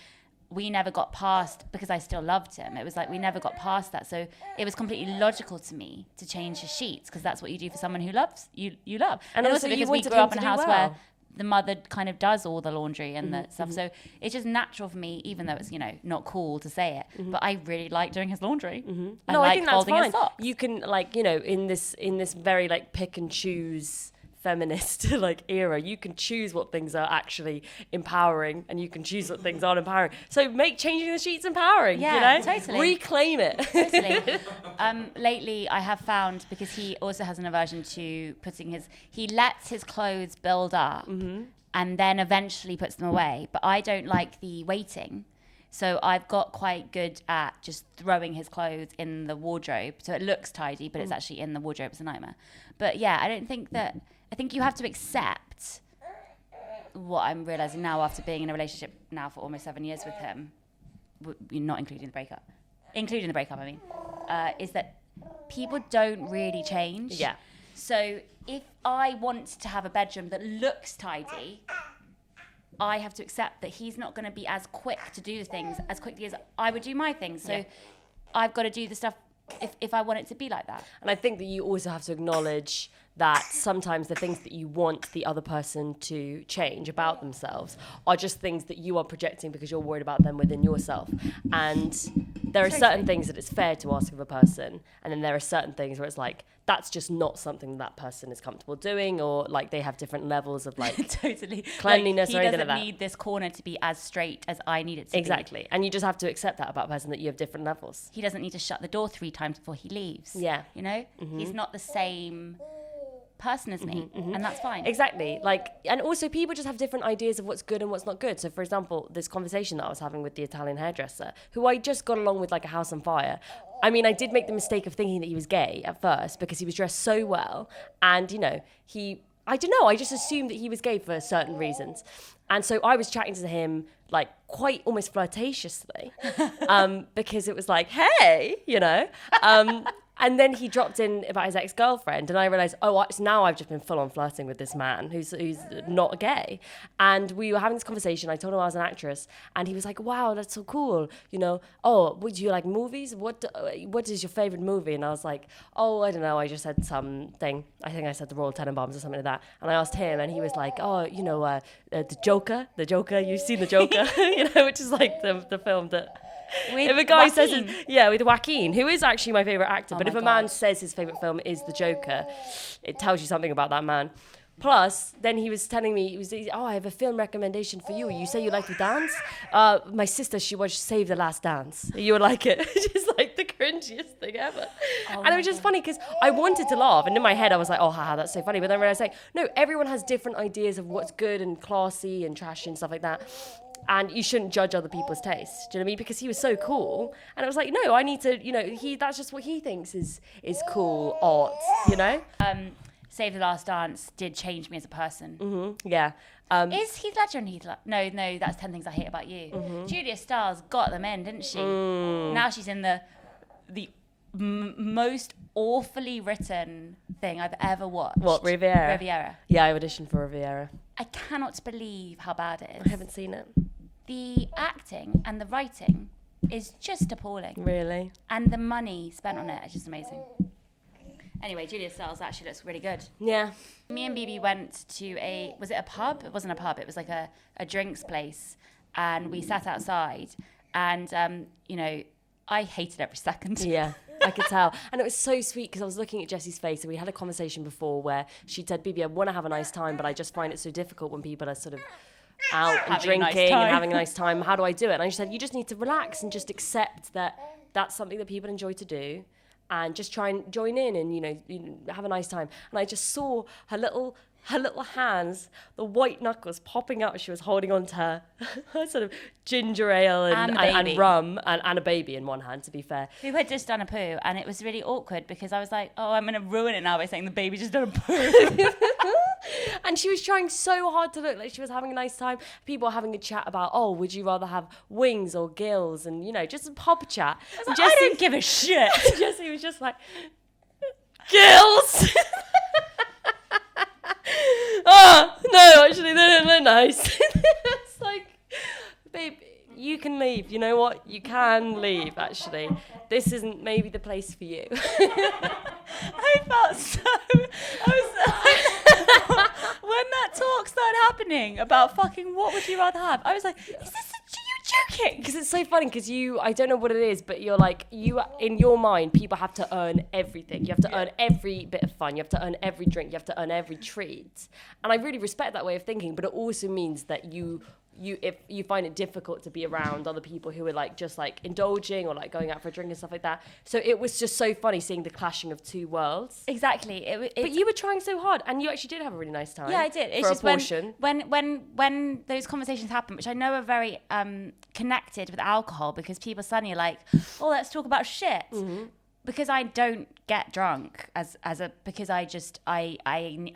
we never got past, because I still loved him. It was like we never got past that. So it was completely logical to me to change his sheets, because that's what you do for someone who loves you love.
And also
because we grew up in a house where the mother kind of does all the laundry and the stuff. So it's just natural for me, even though it's, not cool to say it, but I really like doing his laundry.
I think that's fine. You can in this very like pick and choose feminist like era, you can choose what things are actually empowering and you can choose what things aren't empowering. So make changing the sheets empowering.
Totally.
Reclaim it.
Totally. Lately I have found, because he also has an aversion to he lets his clothes build up and then eventually puts them away, but I don't like the waiting. So I've got quite good at just throwing his clothes in the wardrobe so it looks tidy, but it's actually in the wardrobe. It's a nightmare. But yeah, I think you have to accept what I'm realising now after being in a relationship now for almost 7 years with him, not including the breakup. Including the breakup, I mean, is that people don't really change.
Yeah.
So if I want to have a bedroom that looks tidy, I have to accept that he's not going to be as quick to do the things as quickly as I would do my things. So I've got to do the stuff if I want it to be like that.
And I think that you also have to acknowledge that sometimes the things that you want the other person to change about themselves are just things that you are projecting because you're worried about them within yourself. And there are certain things that it's fair to ask of a person, and then there are certain things where it's like, that's just not something that person is comfortable doing, or like they have different levels of like
totally
cleanliness or anything like that.
He doesn't need this corner to be as straight as I need it to be.
Exactly. And you just have to accept that about a person, that you have different levels.
He doesn't need to shut the door 3 times before he leaves.
Yeah.
He's not the same person as me, and that's fine.
Exactly. And also people just have different ideas of what's good and what's not good. So for example, this conversation that I was having with the Italian hairdresser, who I just got along with like a house on fire. I mean, I did make the mistake of thinking that he was gay at first because he was dressed so well, and I don't know, I just assumed that he was gay for certain reasons. And so I was chatting to him like quite almost flirtatiously, because it was like, hey, and then he dropped in about his ex-girlfriend, and I realised, now I've just been full-on flirting with this man who's not gay. And we were having this conversation. I told him I was an actress, and he was like, wow, that's so cool. Would you like movies? What is your favourite movie? And I was like, I don't know. I just said something. I think I said The Royal Tenenbaums or something like that. And I asked him, and he was like, The Joker. You've seen The Joker, which is like the film that...
With
if a guy
Joaquin.
says, with Joaquin, who is actually my favourite actor, but if a man
God.
says his favourite film is The Joker, it tells you something about that man. Plus, then he was telling me, I have a film recommendation for you. You say you like to dance? My sister, she watched Save the Last Dance. You would like it. Just like the cringiest thing ever. And it was just funny because I wanted to laugh. And in my head, I was like, haha, that's so funny. But then I realized, no, everyone has different ideas of what's good and classy and trashy and stuff like that. And you shouldn't judge other people's tastes. Do you know what I mean? Because he was so cool. And I was like, no, I need to, that's just what he thinks is cool art,
Save the Last Dance did change me as a person.
Mm-hmm. Yeah.
Is Heath Ledger and Heath Ledger? No, that's 10 Things I Hate About You.
Mm-hmm.
Julia Stiles got them in, didn't she? Now she's in the most awfully written thing I've ever watched.
What, Riviera?
Riviera.
Yeah, I auditioned for Riviera.
I cannot believe how bad it is.
I haven't seen it.
the acting and the writing is just appalling.
Really?
And the money spent on it is just amazing. Anyway, Julia Stiles actually looks really good.
Yeah.
Me and Bebe went to was it a pub? It wasn't a pub. It was like a drinks place. And we sat outside. And, you know, I hated every second.
Yeah, I could tell. And it was so sweet because I was looking at Jessie's face and we had a conversation before where she said, Bebe, I want to have a nice time, but I just find it so difficult when people are sort of out and drinking and having a nice time. How do I do it? And I just said, you just need to relax and just accept that that's something that people enjoy to do. And just try and join in and, you know, have a nice time. And I just saw her little hands, the white knuckles popping out as she was holding on to her sort of ginger ale and rum and a baby in one hand, to be fair.
We had just done a poo and it was really awkward because I was like, oh, I'm going to ruin it now by saying the baby just done a poo.
And she was trying so hard to look like she was having a nice time. People were having a chat about, oh, would you rather have wings or gills? And, you know, just a pub chat.
I don't give a shit.
Jessie was just like, gills! Oh, no, actually, they don't look nice. It's like, babe, you can leave. You know what? You can leave, actually. This isn't maybe the place for you.
I felt so... when that talk started happening about fucking what would you rather have, I was like, is this you joking?
Because it's so funny because I don't know what it is, but you're like, in your mind, people have to earn everything. You have to earn every bit of fun. You have to earn every drink. You have to earn every treat. And I really respect that way of thinking, but it also means that if you find it difficult to be around other people who are like just like indulging or like going out for a drink and stuff like that. So it was just so funny seeing the clashing of two worlds.
Exactly.
But you were trying so hard and you actually did have a really nice time.
Yeah, I did. It's
for
just
a portion.
when those conversations happen, which I know are very connected with alcohol, because people suddenly are like, oh, let's talk about shit. Mm-hmm. Because I don't get drunk because I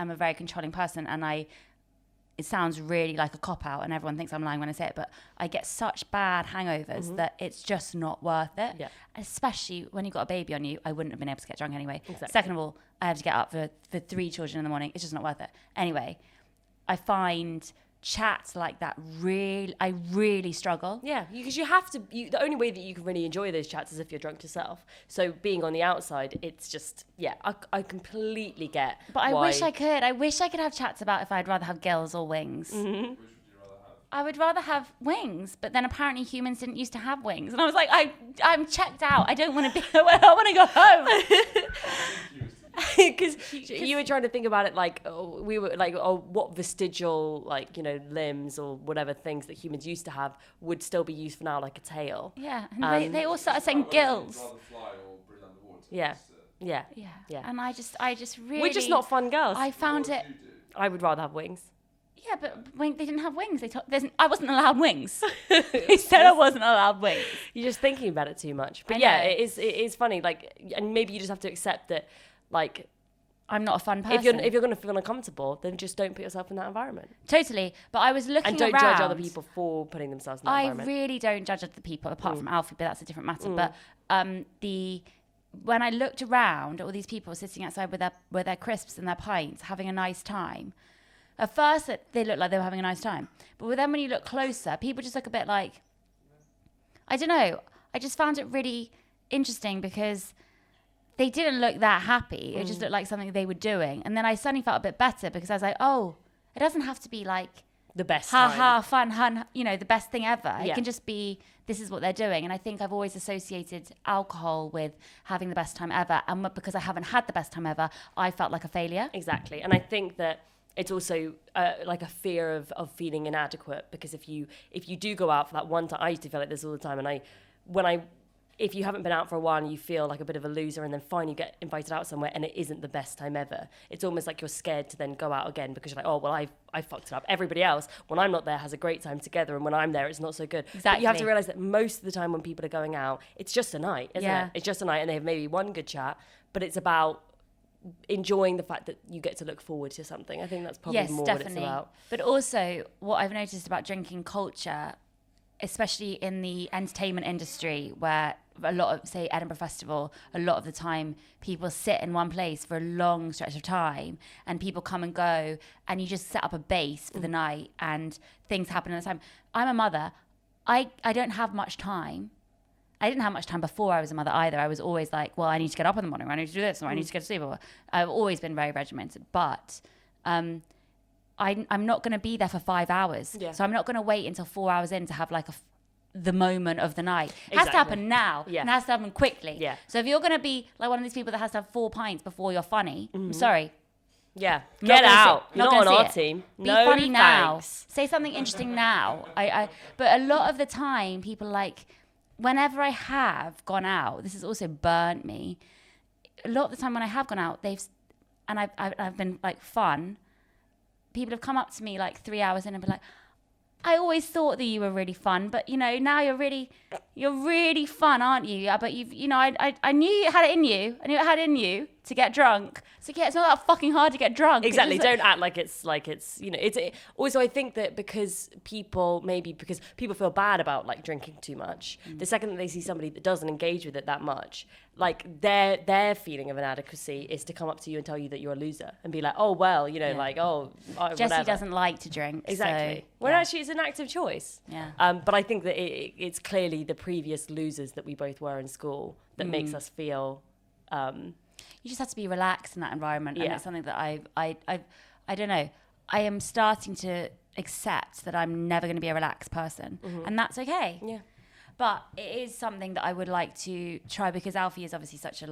am a very controlling person, and it sounds really like a cop-out and everyone thinks I'm lying when I say it, but I get such bad hangovers that it's just not worth it. Yeah. Especially when you've got a baby on you, I wouldn't have been able to get drunk anyway. Exactly. Second of all, I have to get up for 3 children in the morning. It's just not worth it. Anyway, I find chats like that I really struggle.
Yeah, because you have to, the only way that you can really enjoy those chats is if you're drunk yourself. So being on the outside, it's just, yeah, I completely get.
But I wish I could have chats about if I'd rather have gills or wings.
Mm-hmm.
Which would you rather have?
I would rather have wings, but then apparently humans didn't used to have wings. And I was like, I'm checked out. I don't want to be, I want to go home.
Because you were trying to think about it like, we were like, what vestigial, like, you know, limbs or whatever things that humans used to have would still be used for now, like a tail.
Yeah, and they all started saying gills.
Rather fly or breathe underwater.
Yeah. Yeah.
And I just really...
We're just not fun girls.
I found it...
I would rather have wings.
Yeah, but when they didn't have wings. I wasn't allowed wings. They said I wasn't allowed wings.
You're just thinking about it too much. But yeah, it is funny. Like, and maybe you just have to accept that, like,
I'm not a fun person.
If you're going to feel uncomfortable, then just don't put yourself in that environment.
Totally. But I was looking around.
And don't judge other people for putting themselves in that environment. I really
don't judge other people, apart from Alfie, but that's a different matter. But when I looked around at all these people sitting outside with their crisps and their pints, having a nice time, at first they looked like they were having a nice time. But then when you look closer, people just look a bit like, I don't know. I just found it really interesting because they didn't look that happy. It just looked like something they were doing. And then I suddenly felt a bit better because I was like, oh, it doesn't have to be like
the best
fun, you know, the best thing ever. Yeah. It can just be, this is what they're doing. And I think I've always associated alcohol with having the best time ever. And because I haven't had the best time ever, I felt like a failure.
Exactly. And I think that it's also like a fear of feeling inadequate, because if you do go out for that one time, I used to feel like this all the time. And if you haven't been out for a while and you feel like a bit of a loser, and then finally get invited out somewhere and it isn't the best time ever, it's almost like you're scared to then go out again because you're like, oh, well, I fucked it up. Everybody else, when I'm not there, has a great time together, and when I'm there, it's not so good.
Exactly.
But you have to realize that most of the time when people are going out, it's just a night, isn't it? It's just a night, and they have maybe one good chat, but it's about enjoying the fact that you get to look forward to something. I think that's probably more what it's about.
But also, what I've noticed about drinking culture, especially in the entertainment industry, where a lot of, say, Edinburgh Festival, a lot of the time people sit in one place for a long stretch of time, and people come and go, and you just set up a base for the night, and things happen at the time. I'm a mother. I don't have much time. I didn't have much time before I was a mother either. I was always like, well, I need to get up in the morning, or I need to do this, or I need to get to sleep. I've always been very regimented, but I'm not going to be there for 5 hours.
Yeah.
So I'm not going to wait until 4 hours in to have like the moment of the night. It has to happen now.
Yeah.
And it has to happen quickly.
Yeah.
So if you're going to be like one of these people that has to have 4 pints before you're funny, I'm sorry.
Yeah.
Not
Get
gonna
out.
see-
You're
not
not on
gonna see
our
it.
team.
Be
No
funny now.
thanks.
Say something interesting now. But a lot of the time, people like, whenever I have gone out, this has also burnt me. A lot of the time when I have gone out, I've been like fun. People have come up to me like 3 hours in and been like, I always thought that you were really fun, but now you're really fun, aren't you? Yeah, but I knew you had it in you. I knew it had it in you to get drunk. So yeah, it's not that fucking hard to get drunk.
Exactly. Don't act like it's also, I think that because people feel bad about like drinking too much, the second that they see somebody that doesn't engage with it that much, like their feeling of inadequacy is to come up to you and tell you that you're a loser and be like, oh well,
Jessie
whatever.
doesn't like to drink.
Exactly.
So,
Well,
yeah.
actually, it's an active choice.
Yeah.
But I think that it's clearly the previous losers that we both were in school that makes us feel.
You just have to be relaxed in that environment, and
Yeah.
it's something that I don't know. I am starting to accept that I'm never going to be a relaxed person, and that's okay.
Yeah.
But it is something that I would like to try, because Alfie is obviously such a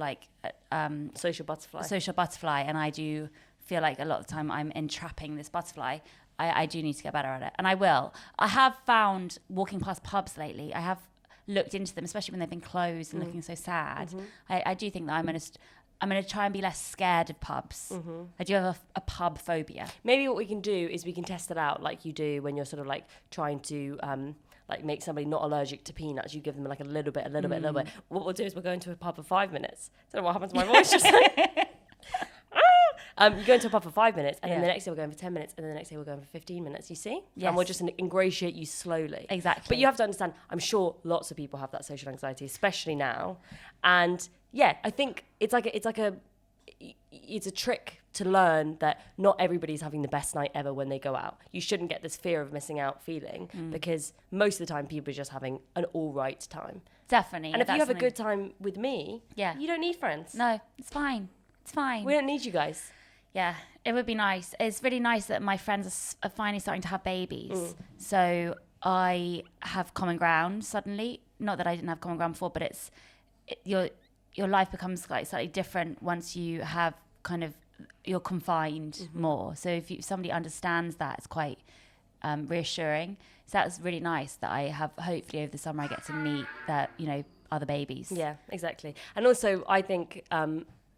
Social butterfly.
social butterfly, and I do feel like a lot of the time I'm entrapping this butterfly. I do need to get better at it, and I will. I have found walking past pubs lately, I have looked into them, especially when they've been closed and looking so sad. I do think that I'm going to try and be less scared of pubs. I do have a pub phobia.
Maybe what we can do is we can test it out like you do when you're sort of like trying to like make somebody not allergic to peanuts. You give them like a little bit. What we'll do is we'll go into a pub for 5 minutes. I don't know what happens to my voice just like. You go into a pub for 5 minutes, and then the next day we'll go in for 10 minutes, and then the next day we'll go in for 15 minutes, you see?
Yes.
And we'll just ingratiate you slowly.
Exactly.
But you have to understand, I'm sure lots of people have that social anxiety, especially now. And yeah, I think it's a trick to learn that not everybody's having the best night ever when they go out. You shouldn't get this fear of missing out feeling, because most of the time people are just having an all right time.
Definitely.
And if you have a good time with me,
Yeah.
you don't need friends.
No, it's fine. It's fine.
We don't need you guys.
Yeah, it would be nice. It's really nice that my friends are finally starting to have babies. So I have common ground suddenly. Not that I didn't have common ground before, but your life becomes like slightly different once you have you're confined more. So if somebody understands that, it's quite reassuring. So that's really nice that I have, hopefully over the summer I get to meet other babies.
Yeah, exactly. And also I think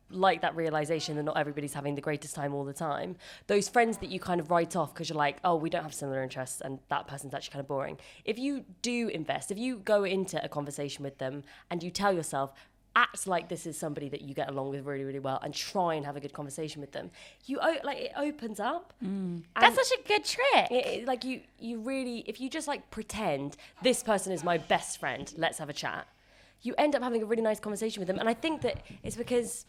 like that realization that not everybody's having the greatest time all the time, those friends that you kind of write off because you're like, oh, we don't have similar interests and that person's actually kind of boring. If you do invest, if you go into a conversation with them and you tell yourself, act like this is somebody that you get along with really, really well, and try and have a good conversation with them, it opens up.
That's such a good trick.
You really, if you just like pretend this person is my best friend, let's have a chat, you end up having a really nice conversation with them. And I think that it's because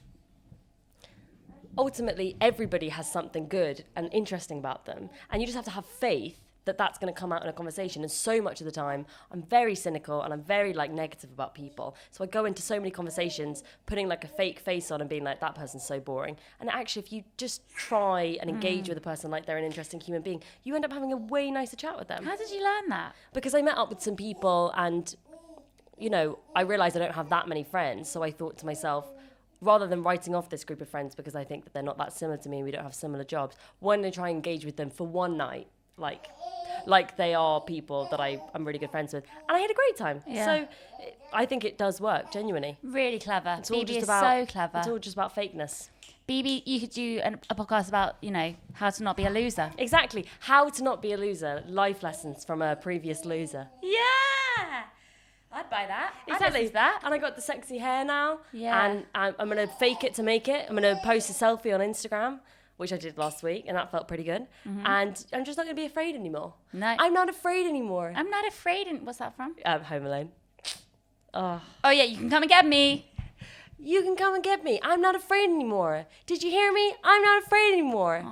ultimately everybody has something good and interesting about them, and you just have to have faith that that's going to come out in a conversation. And so much of the time I'm very cynical and I'm very negative about people, so I go into so many conversations putting like a fake face on and being like, that person's so boring. And actually, if you just try and engage with a person like they're an interesting human being, you end up having a way nicer chat with them.
How did you learn that?
Because I met up with some people and I realized I don't have that many friends, so I thought to myself, rather than writing off this group of friends because I think that they're not that similar to me and we don't have similar jobs, why don't I try and engage with them for one night, like they are people that I'm really good friends with, and I had a great time.
Yeah.
So I think it does work, genuinely.
Really clever.
It's all
Bebe
just
is
about,
so clever.
It's all just about fakeness.
Bebe, you could do a podcast about, how to not be a loser.
Exactly. How to not be a loser. Life lessons from a previous loser.
Yeah! I'd buy that.
Exactly.
I'd listen to that.
And I got the sexy hair now.
Yeah.
And I'm going to fake it to make it. I'm going to post a selfie on Instagram, which I did last week, and that felt pretty good. And I'm just not going to be afraid anymore.
No.
I'm not afraid anymore.
I'm not afraid. What's that from?
Home Alone. Oh,
yeah, you can come and get me.
you can come and get me. I'm not afraid anymore. Did you hear me? I'm not afraid anymore.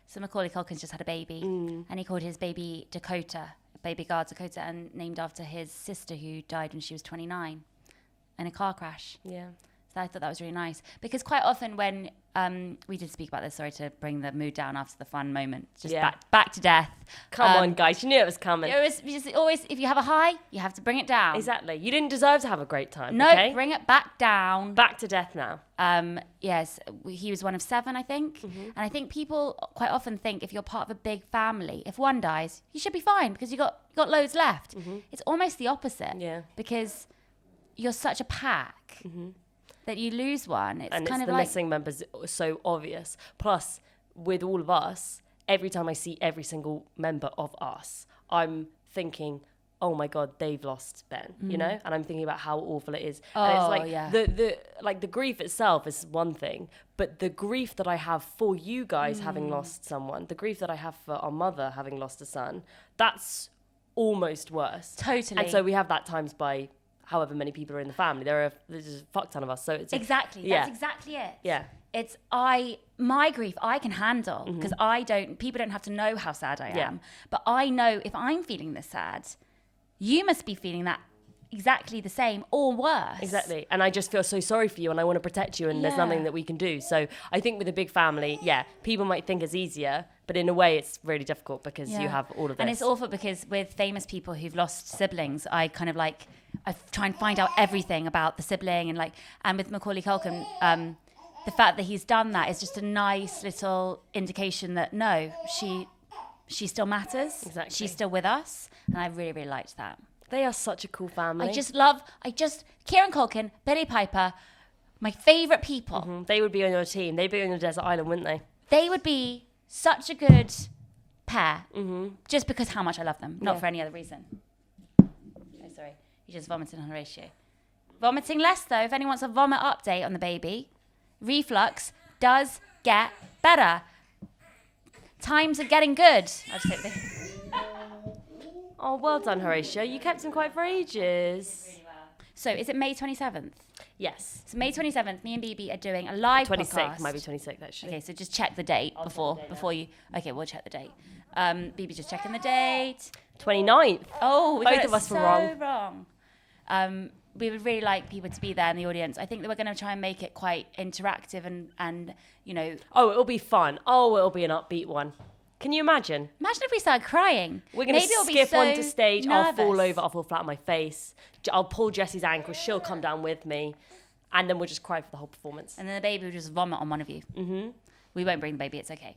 So Macaulay Culkin's just had a baby, and he called his baby Dakota, baby girl, Dakota, and named after his sister who died when she was 29 in a car crash.
Yeah.
So I thought that was really nice because quite often when we did speak about this, sorry to bring the mood down after the fun moment, just back to death.
Come on, guys, you knew it was coming.
It was just always, if you have a high, you have to bring it down.
Exactly. You didn't deserve to have a great time.
No,
okay?
bring it back down.
Back to death now.
Yes, he was one of 7, I think. And I think people quite often think if you're part of a big family, if one dies, you should be fine because you got loads left. It's almost the opposite.
Yeah.
Because you're such a pack that you lose one. It's
and
kind
it's
of
the
like
missing members so obvious. Plus, with all of us, every time I see every single member of us, I'm thinking, oh my God, they've lost Ben, you know? And I'm thinking about how awful it is. And it's like the grief itself is one thing, but the grief that I have for you guys having lost someone, the grief that I have for our mother having lost a son, that's almost worse.
Totally.
And so we have that times by however many people are in the family. There's a fuck ton of us. So it's
exactly. That's exactly it.
Yeah.
It's my grief I can handle because people don't have to know how sad I am. But I know if I'm feeling this sad, you must be feeling that exactly the same or worse.
Exactly. And I just feel so sorry for you and I want to protect you and there's nothing that we can do. So I think with a big family, people might think it's easier, but in a way it's really difficult because you have all of this.
And it's awful because with famous people who've lost siblings, I kind of like, I try and find out everything about the sibling and with Macaulay Culkin, the fact that he's done that is just a nice little indication that no, she still matters.
Exactly.
She's still with us. And I really, really liked that.
They are such a cool family.
Kieran Culkin, Billy Piper, my favourite people.
They would be on your team. They'd be on your desert island, wouldn't they?
They would be such a good pair just because how much I love them, not for any other reason. Oh, sorry. You just vomited on Horatio. Vomiting less, though. If anyone wants a vomit update on the baby, reflux does get better. Times are getting good. I'll just take this.
Oh, well done, Horatio. You kept him quiet for ages.
Really well. So, is it May 27th?
Yes.
So, May 27th, me and Bebe are doing a live
26th.
podcast.
Might be 26th, actually.
Okay, so just check the date before you... Okay, we'll check the date. Bebe's just checking the date.
29th.
Oh, we
Both
got it
of us
so
were
wrong. We would really like people to be there in the audience. I think that we're going to try and make it quite interactive and you know...
Oh, it'll be fun. Oh, it'll be an upbeat one. Can you imagine?
Imagine if we started crying.
We're going to skip onto stage.
Nervous.
I'll fall over. I'll fall flat on my face. I'll pull Jessie's ankle. She'll come down with me. And then we'll just cry for the whole performance.
And then the baby will just vomit on one of you. Mm-hmm. We won't bring the baby. It's okay.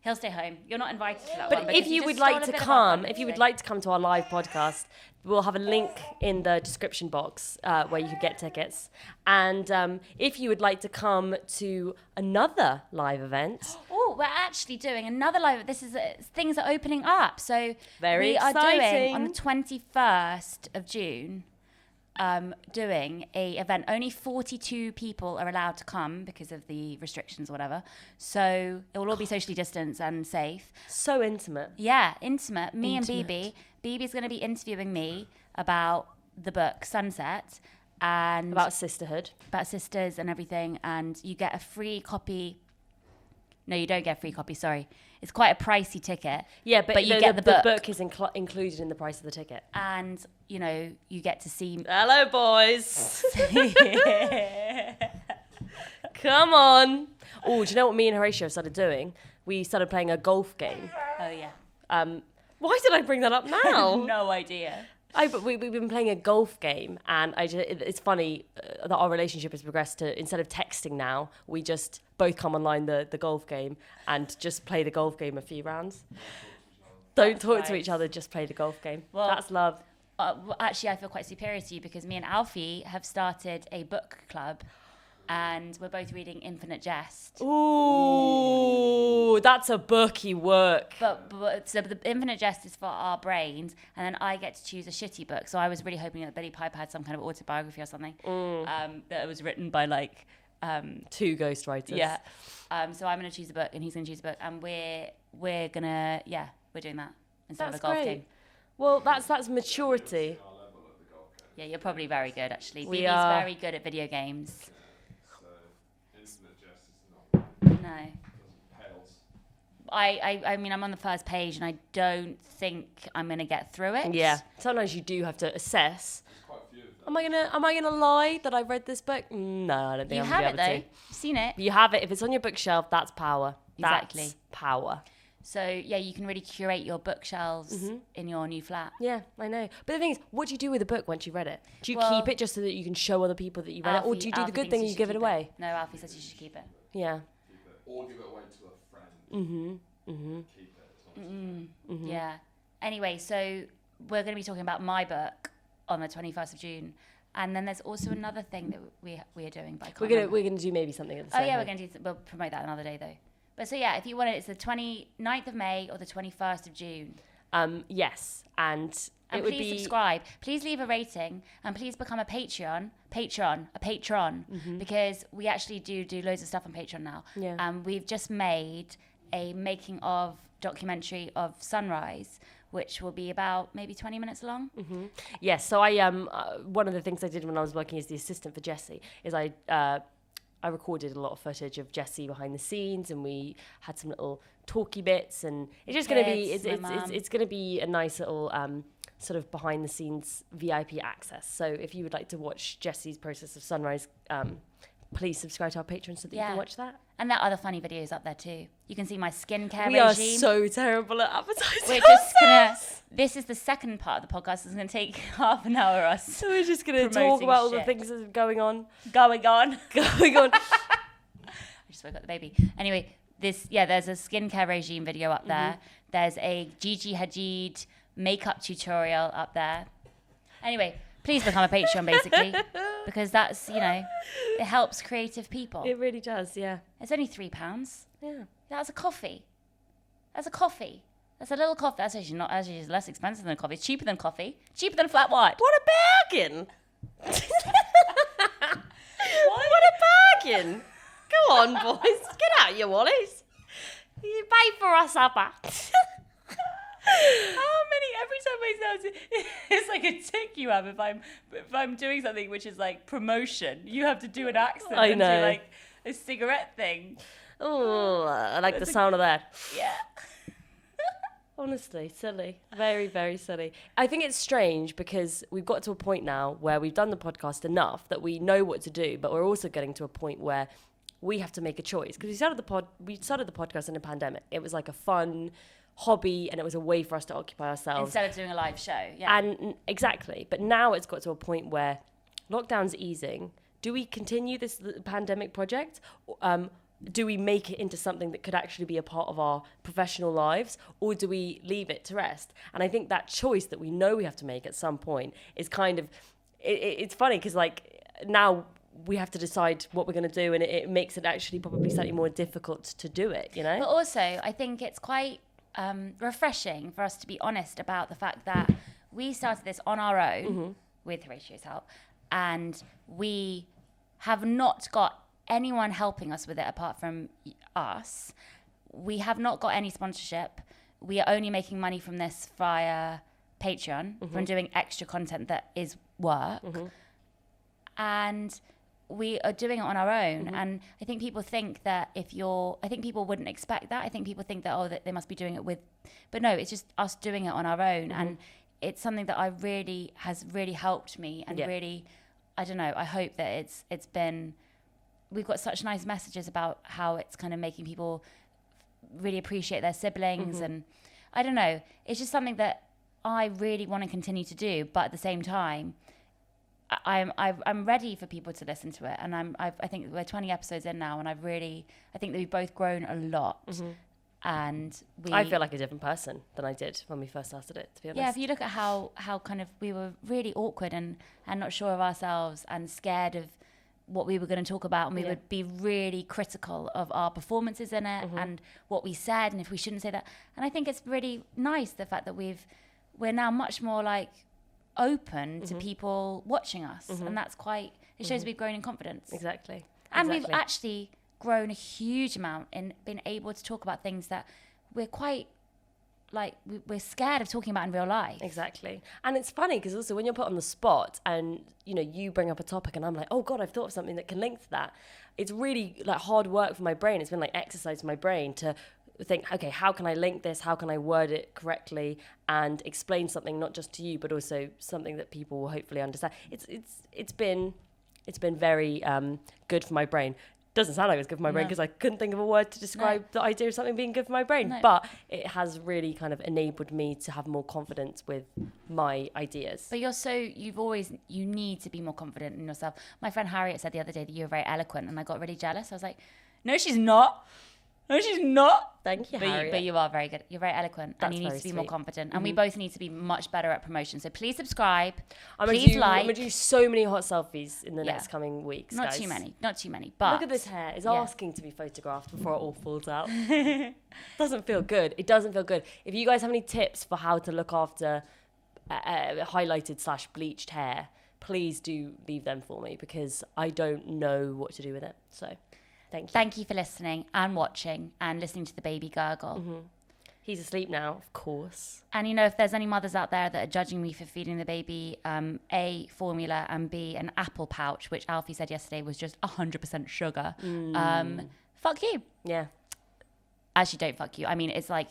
He'll stay home. You're not invited to that one.
But if you would like to come, to our live podcast, we'll have a link in the description box where you can get tickets. And if you would like to come to another live event...
Oh, we're actually doing another live... Things are opening up. So
Very
we are
exciting.
doing, on the 21st of June... doing a event. Only 42 people are allowed to come because of the restrictions or whatever. So it will all be socially distanced and safe.
So intimate.
Yeah, intimate. Me and Bebe. Bebe's going to be interviewing me about the book Sunset and
About sisterhood.
about sisters and everything. And you get a free copy. No, you don't get a free copy. Sorry, it's quite a pricey ticket.
Yeah, but
you get the book.
The book is included in the price of the ticket.
And you know, you get to see.
Hello, boys. Come on. Oh, do you know what me and Horatio started doing? We started playing a golf game.
Oh yeah.
Why did I bring that up now?
No idea.
But we've been playing a golf game, and it's funny that our relationship has progressed to, instead of texting now, we just both come online the golf game and just play the golf game a few rounds. Don't talk to each other, just play the golf game. Well, that's love.
Actually, I feel quite superior to you because me and Alfie have started a book club and we're both reading Infinite Jest.
Ooh, that's a booky work.
But so the Infinite Jest is for our brains, and then I get to choose a shitty book. So I was really hoping that Billy Piper had some kind of autobiography or something that was written by like...
two ghostwriters.
Yeah. So I'm going to choose a book and he's going to choose a book, and we're going to, we're doing that instead of a golf game.
Well, that's maturity.
Yeah, you're probably very good, actually.
We
Bebe's
are.
very good at video games.
Infinite Jest is not.
No.
Pales.
I mean, I'm on the first page and I don't think I'm going to get through it.
Yeah. Sometimes you do have to assess.
There's quite a few of them.
Am I gonna lie that I read this book? No, I don't think
You
I'm
have
gonna
it
be
though.
able to.
You've seen it.
You have it. If it's on your bookshelf, that's power.
Exactly.
That's power.
So yeah, you can really curate your bookshelves in your new flat.
Yeah, I know. But the thing is, what do you do with a book once you read it? Do you
Well,
keep it just so that you can show other people that you read it, or do you do the
Alfie
good
thinks
thing and you
should
give it
keep
away?
No, Alfie says you should keep it.
Yeah.
Keep it. Or give it away to a friend. Keep it. It's not just-
Yeah. Anyway, so we're going to be talking about my book on the 21st of June. And then there's also another thing that we are doing, but I can't remember.
We're gonna do maybe something at the
Oh
same
yeah,
time.
we're going to we'll promote that another day though. But so yeah, if you want it, it's the 29th of May or the 21st of June.
Yes, and
And
it would
please
be
subscribe. Please leave a rating and please become a patron, because we actually do loads of stuff on Patreon now.
Yeah.
We've just made a making of documentary of Sunrise, which will be about maybe 20 minutes long.
Yes, so I one of the things I did when I was working as the assistant for Jessie is I recorded a lot of footage of Jessie behind the scenes, and we had some little talky bits, and it's just going to be
Kids, my mum.
it's going to be a nice little sort of behind the scenes VIP access. So if you would like to watch Jessie's process of Sunrise, please subscribe to our Patreon so that you
Yeah.
can watch that.
And there are other funny videos up there too. You can see my skincare
We are
regime.
so terrible at advertising.
We're just gonna.
ourselves.
This is the second part of the podcast. It's gonna take half an hour. Us
So we're just going to talk
promoting
about all the
shit.
things that are going on.
going on.
Going on.
I just woke up the baby. Anyway, there's a skincare regime video up there. There's a Gigi Hadid makeup tutorial up there. Anyway, please become a Patreon basically, because that's, it helps creative people.
It really does, yeah.
It's only £3.
Yeah.
That's a coffee. That's a coffee. That's a little coffee. That's actually not actually it's less expensive than coffee. It's cheaper than coffee. Cheaper than flat white.
What a bargain! What a bargain! Go on, boys. Get out your wallets. You pay for our supper.
How many? Every time I sound, it's like a tick you have. If I'm doing something which is like promotion, you have to do an accent.
I
and
know.
do like a cigarette thing.
Oh, I like the sound of that.
Yeah.
Honestly, silly. Very, very silly. I think it's strange because we've got to a point now where we've done the podcast enough that we know what to do, but we're also getting to a point where we have to make a choice. Because we started the podcast in a pandemic. It was like a fun hobby, and it was a way for us to occupy ourselves.
Instead of doing a live show. Yeah.
And exactly. But now it's got to a point where lockdown's easing. Do we continue this pandemic project? Do we make it into something that could actually be a part of our professional lives, or do we leave it to rest? And I think that choice that we know we have to make at some point is kind of, it's funny because like now we have to decide what we're going to do, and it makes it actually probably slightly more difficult to do it,
But also, I think it's quite refreshing for us to be honest about the fact that we started this on our own with Horatio's help, and we have not got anyone helping us with it apart from us. We have not got any sponsorship. We are only making money from this via Patreon, from doing extra content that is work. And we are doing it on our own. And I think people think that I think people wouldn't expect that. I think people think that, that they must be doing it with, but no, it's just us doing it on our own. And it's something that has really helped me, and really, I don't know, I hope that it's been, we've got such nice messages about how it's kind of making people really appreciate their siblings. And I don't know, it's just something that I really want to continue to do. But at the same time, I'm ready for people to listen to it. And I think we're 20 episodes in now, and I think that we've both grown a lot. And
I feel like a different person than I did when we first started it, to be honest.
Yeah, if you look at how kind of we were really awkward and not sure of ourselves and scared of what we were going to talk about, and we would be really critical of our performances in it and what we said and if we shouldn't say that. And I think it's really nice the fact that we're now much more like open to people watching us, and that's it shows we've grown in confidence.
Exactly.
And we've actually grown a huge amount in being able to talk about things that we're quite like we're scared of talking about in real life.
Exactly. And it's funny because also when you're put on the spot and you bring up a topic and I'm like, oh god, I've thought of something that can link to that, it's really like hard work for my brain. It's been like exercise for my brain to think, okay, how can I link this? How can I word it correctly and explain something not just to you, but also something that people will hopefully understand? It's been very good for my brain. Doesn't sound like it's good for my brain because I couldn't think of a word to describe the idea of something being good for my brain. But it has really kind of enabled me to have more confidence with my ideas.
But you need to be more confident in yourself. My friend Harriet said the other day that you were very eloquent, and I got really jealous. I was like, no, she's not. No, she's not.
Thank you, Harriet.
But you are very good. You're very eloquent.
That's
and you need to be
very
more
sweet.
confident. And we both need to be much better at promotion. So please subscribe.
I'm
Please
going to do so many hot selfies in the next coming weeks,
Not
guys.
too many. Not too many. But
look at this hair. It's asking to be photographed before it all falls out. Doesn't feel good. It doesn't feel good. If you guys have any tips for how to look after highlighted / bleached hair, please do leave them for me because I don't know what to do with it. So... Thank you
for listening and watching and listening to the baby gurgle.
Mm-hmm. He's asleep now, of course.
And if there's any mothers out there that are judging me for feeding the baby A, formula, and B, an apple pouch, which Alfie said yesterday was just 100% sugar, fuck you.
Yeah.
Actually, don't fuck you. I mean, it's like,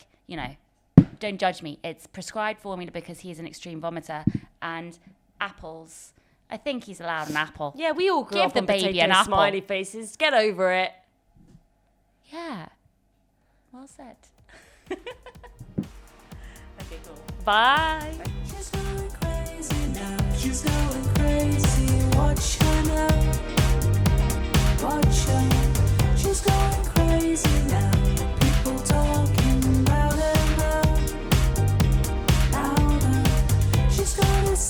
don't judge me. It's prescribed formula because he is an extreme vomiter. And apples... I think he's allowed an apple.
Yeah, we all grew
Give
up
the
on
baby
potato
an apple.
smiley faces. Get over it.
Yeah. Well said.
Okay, cool. Bye.
She's going crazy now. She's going crazy. Watch her.